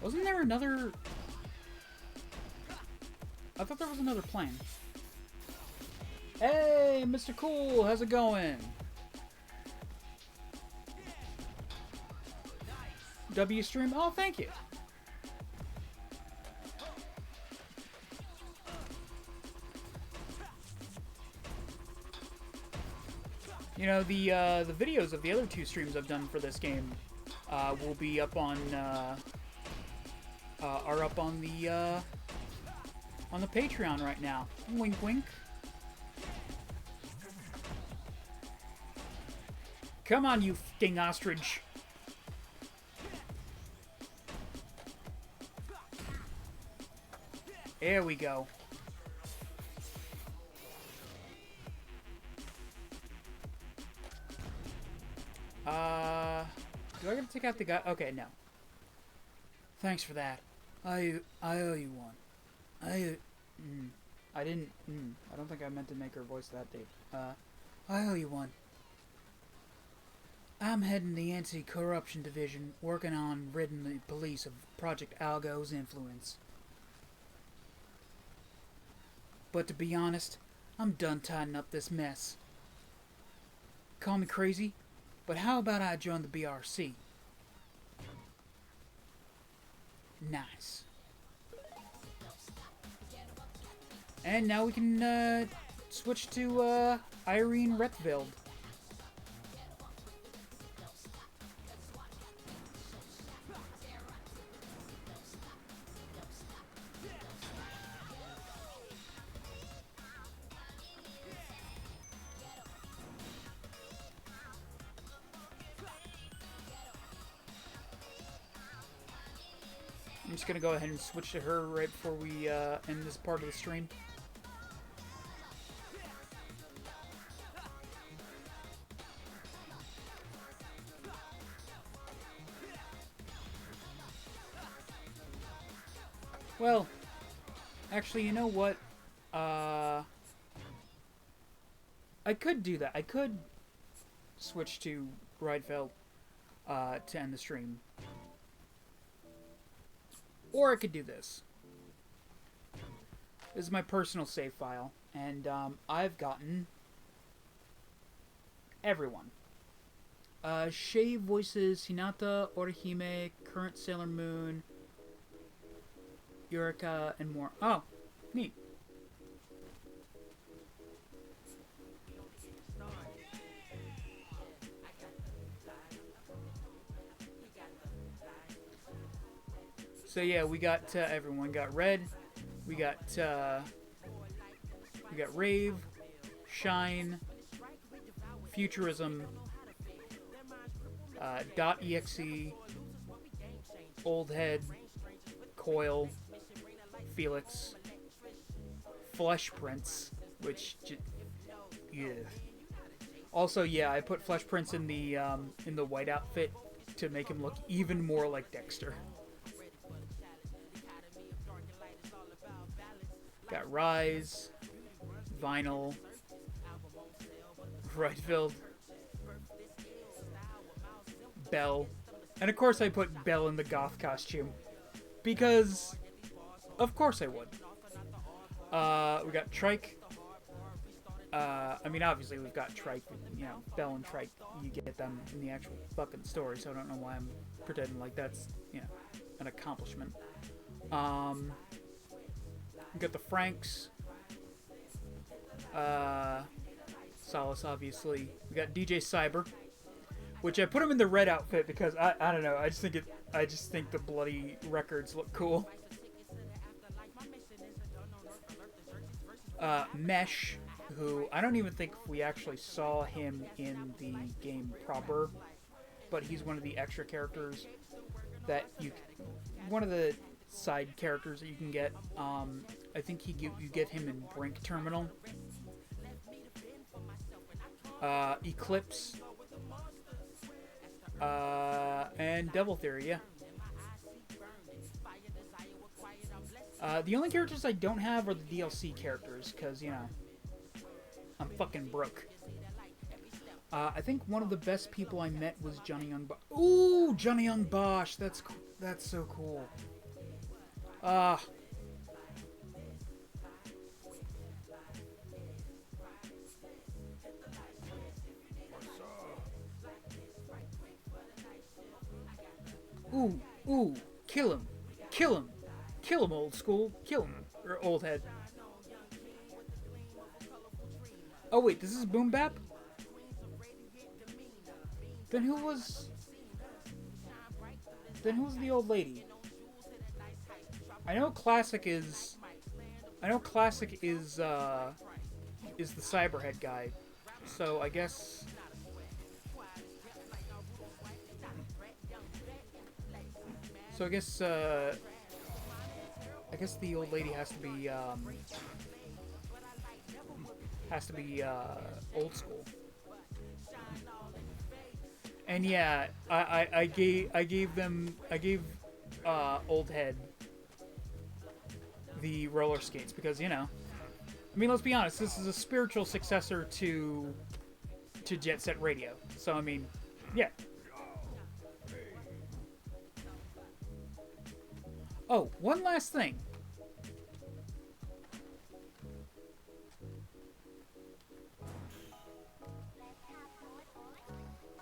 Wasn't there another... I thought there was another plane. Hey, Mr. Cool, how's it going? W stream? Oh, thank you. You know, the videos of the other two streams I've done for this game will be up on are up on the Patreon right now. Wink, wink. Come on, you f***ing ostrich. There we go. Do I gotta take out the guy? Okay, no. Thanks for that. I owe you one. I didn't. I don't think I meant to make her voice that deep. I owe you one. I'm heading the anti-corruption division, working on ridding the police of Project Algo's influence. But to be honest, I'm done tidying up this mess. Call me crazy, but how about I join the BRC? Nice. And now we can switch to Irene Rethveld. I'm just gonna go ahead and switch to her right before we end this part of the stream. Well, actually, you know what? I could do that. I could switch to Rydfeld. to end the stream. Or I could do this. This is my personal save file, and I've gotten everyone. Shay voices Hinata, Orihime, current Sailor Moon, Eureka, and more. Oh, neat. So yeah, we got everyone. Got Red, we got Rave, Shine, Futurism, .exe, Old Head, Coil, Felix, Flesh Prince, which yeah. Also, yeah, I put Flesh Prince in the white outfit to make him look even more like Dexter. Got Rise, Vinyl, Rightfield, Belle, and of course I put Belle in the goth costume because, of course I would. We got Trike. I mean, obviously we've got Trike. You know, Belle and Trike. You get them in the actual fucking story, so I don't know why I'm pretending like that's an accomplishment. We got the Franks. Solace, obviously. We got DJ Cyber, which I put him in the red outfit because I don't know. I just think the bloody records look cool. Mesh, who I don't even think we actually saw him in the game proper, but he's one of the extra characters that one of the side characters that you can get. I think you get him in Brink Terminal. Eclipse. And Devil Theory, yeah. The only characters I don't have are the DLC characters, because, I'm fucking broke. I think one of the best people I met was Johnny Young Bosch. Ooh, Johnny Young Bosch! That's so cool. Ooh, kill him, old school, kill him, or old head. Oh wait, this is Boom Bap? Then who's the old lady? I know Classic is the Cyberhead guy, so I guess. So I guess the old lady has to be old school. And yeah, I gave Old Head the roller skates because I mean, let's be honest, this is a spiritual successor to Jet Set Radio. So I mean, yeah. Oh, one last thing.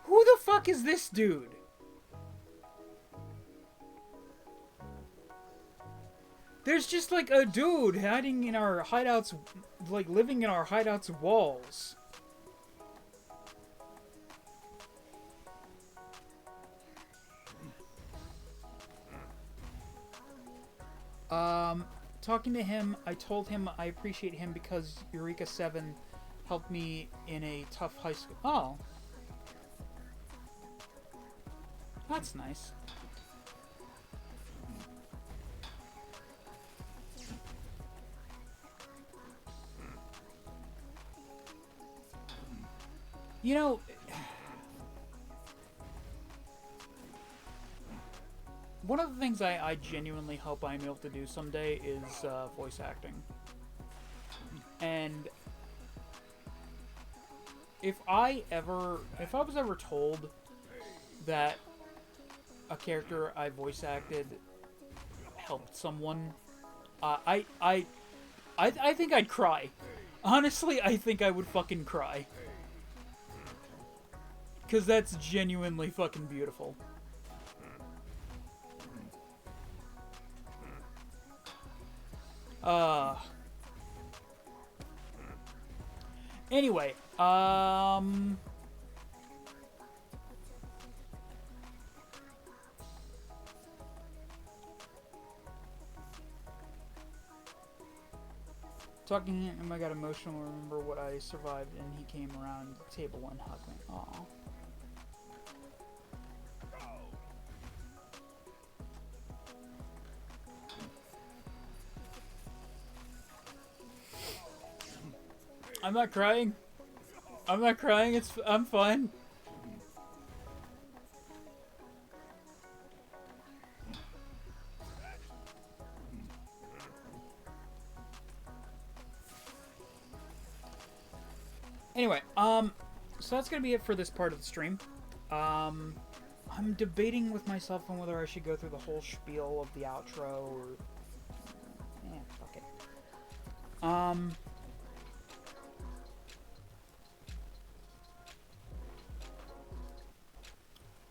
Who the fuck is this dude? There's just like a dude hiding in our hideouts, like living in our hideouts' walls. Talking to him, I told him I appreciate him because Eureka 7 helped me in a tough high school. Oh. That's nice. One of the things I genuinely hope I'm able to do someday is voice acting. And if I was ever told that a character I voice acted helped someone, I think I'd cry. Honestly, I think I would fucking cry. Because that's genuinely fucking beautiful. Anyway, talking to him, I got emotional. Remember what I survived, and he came around the table and hugged me. Aw. I'm not crying. I'm not crying. I'm fine. Anyway, so that's gonna be it for this part of the stream. I'm debating with myself on whether I should go through the whole spiel of the outro or, fuck it.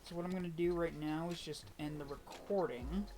So what I'm gonna do right now is just end the recording.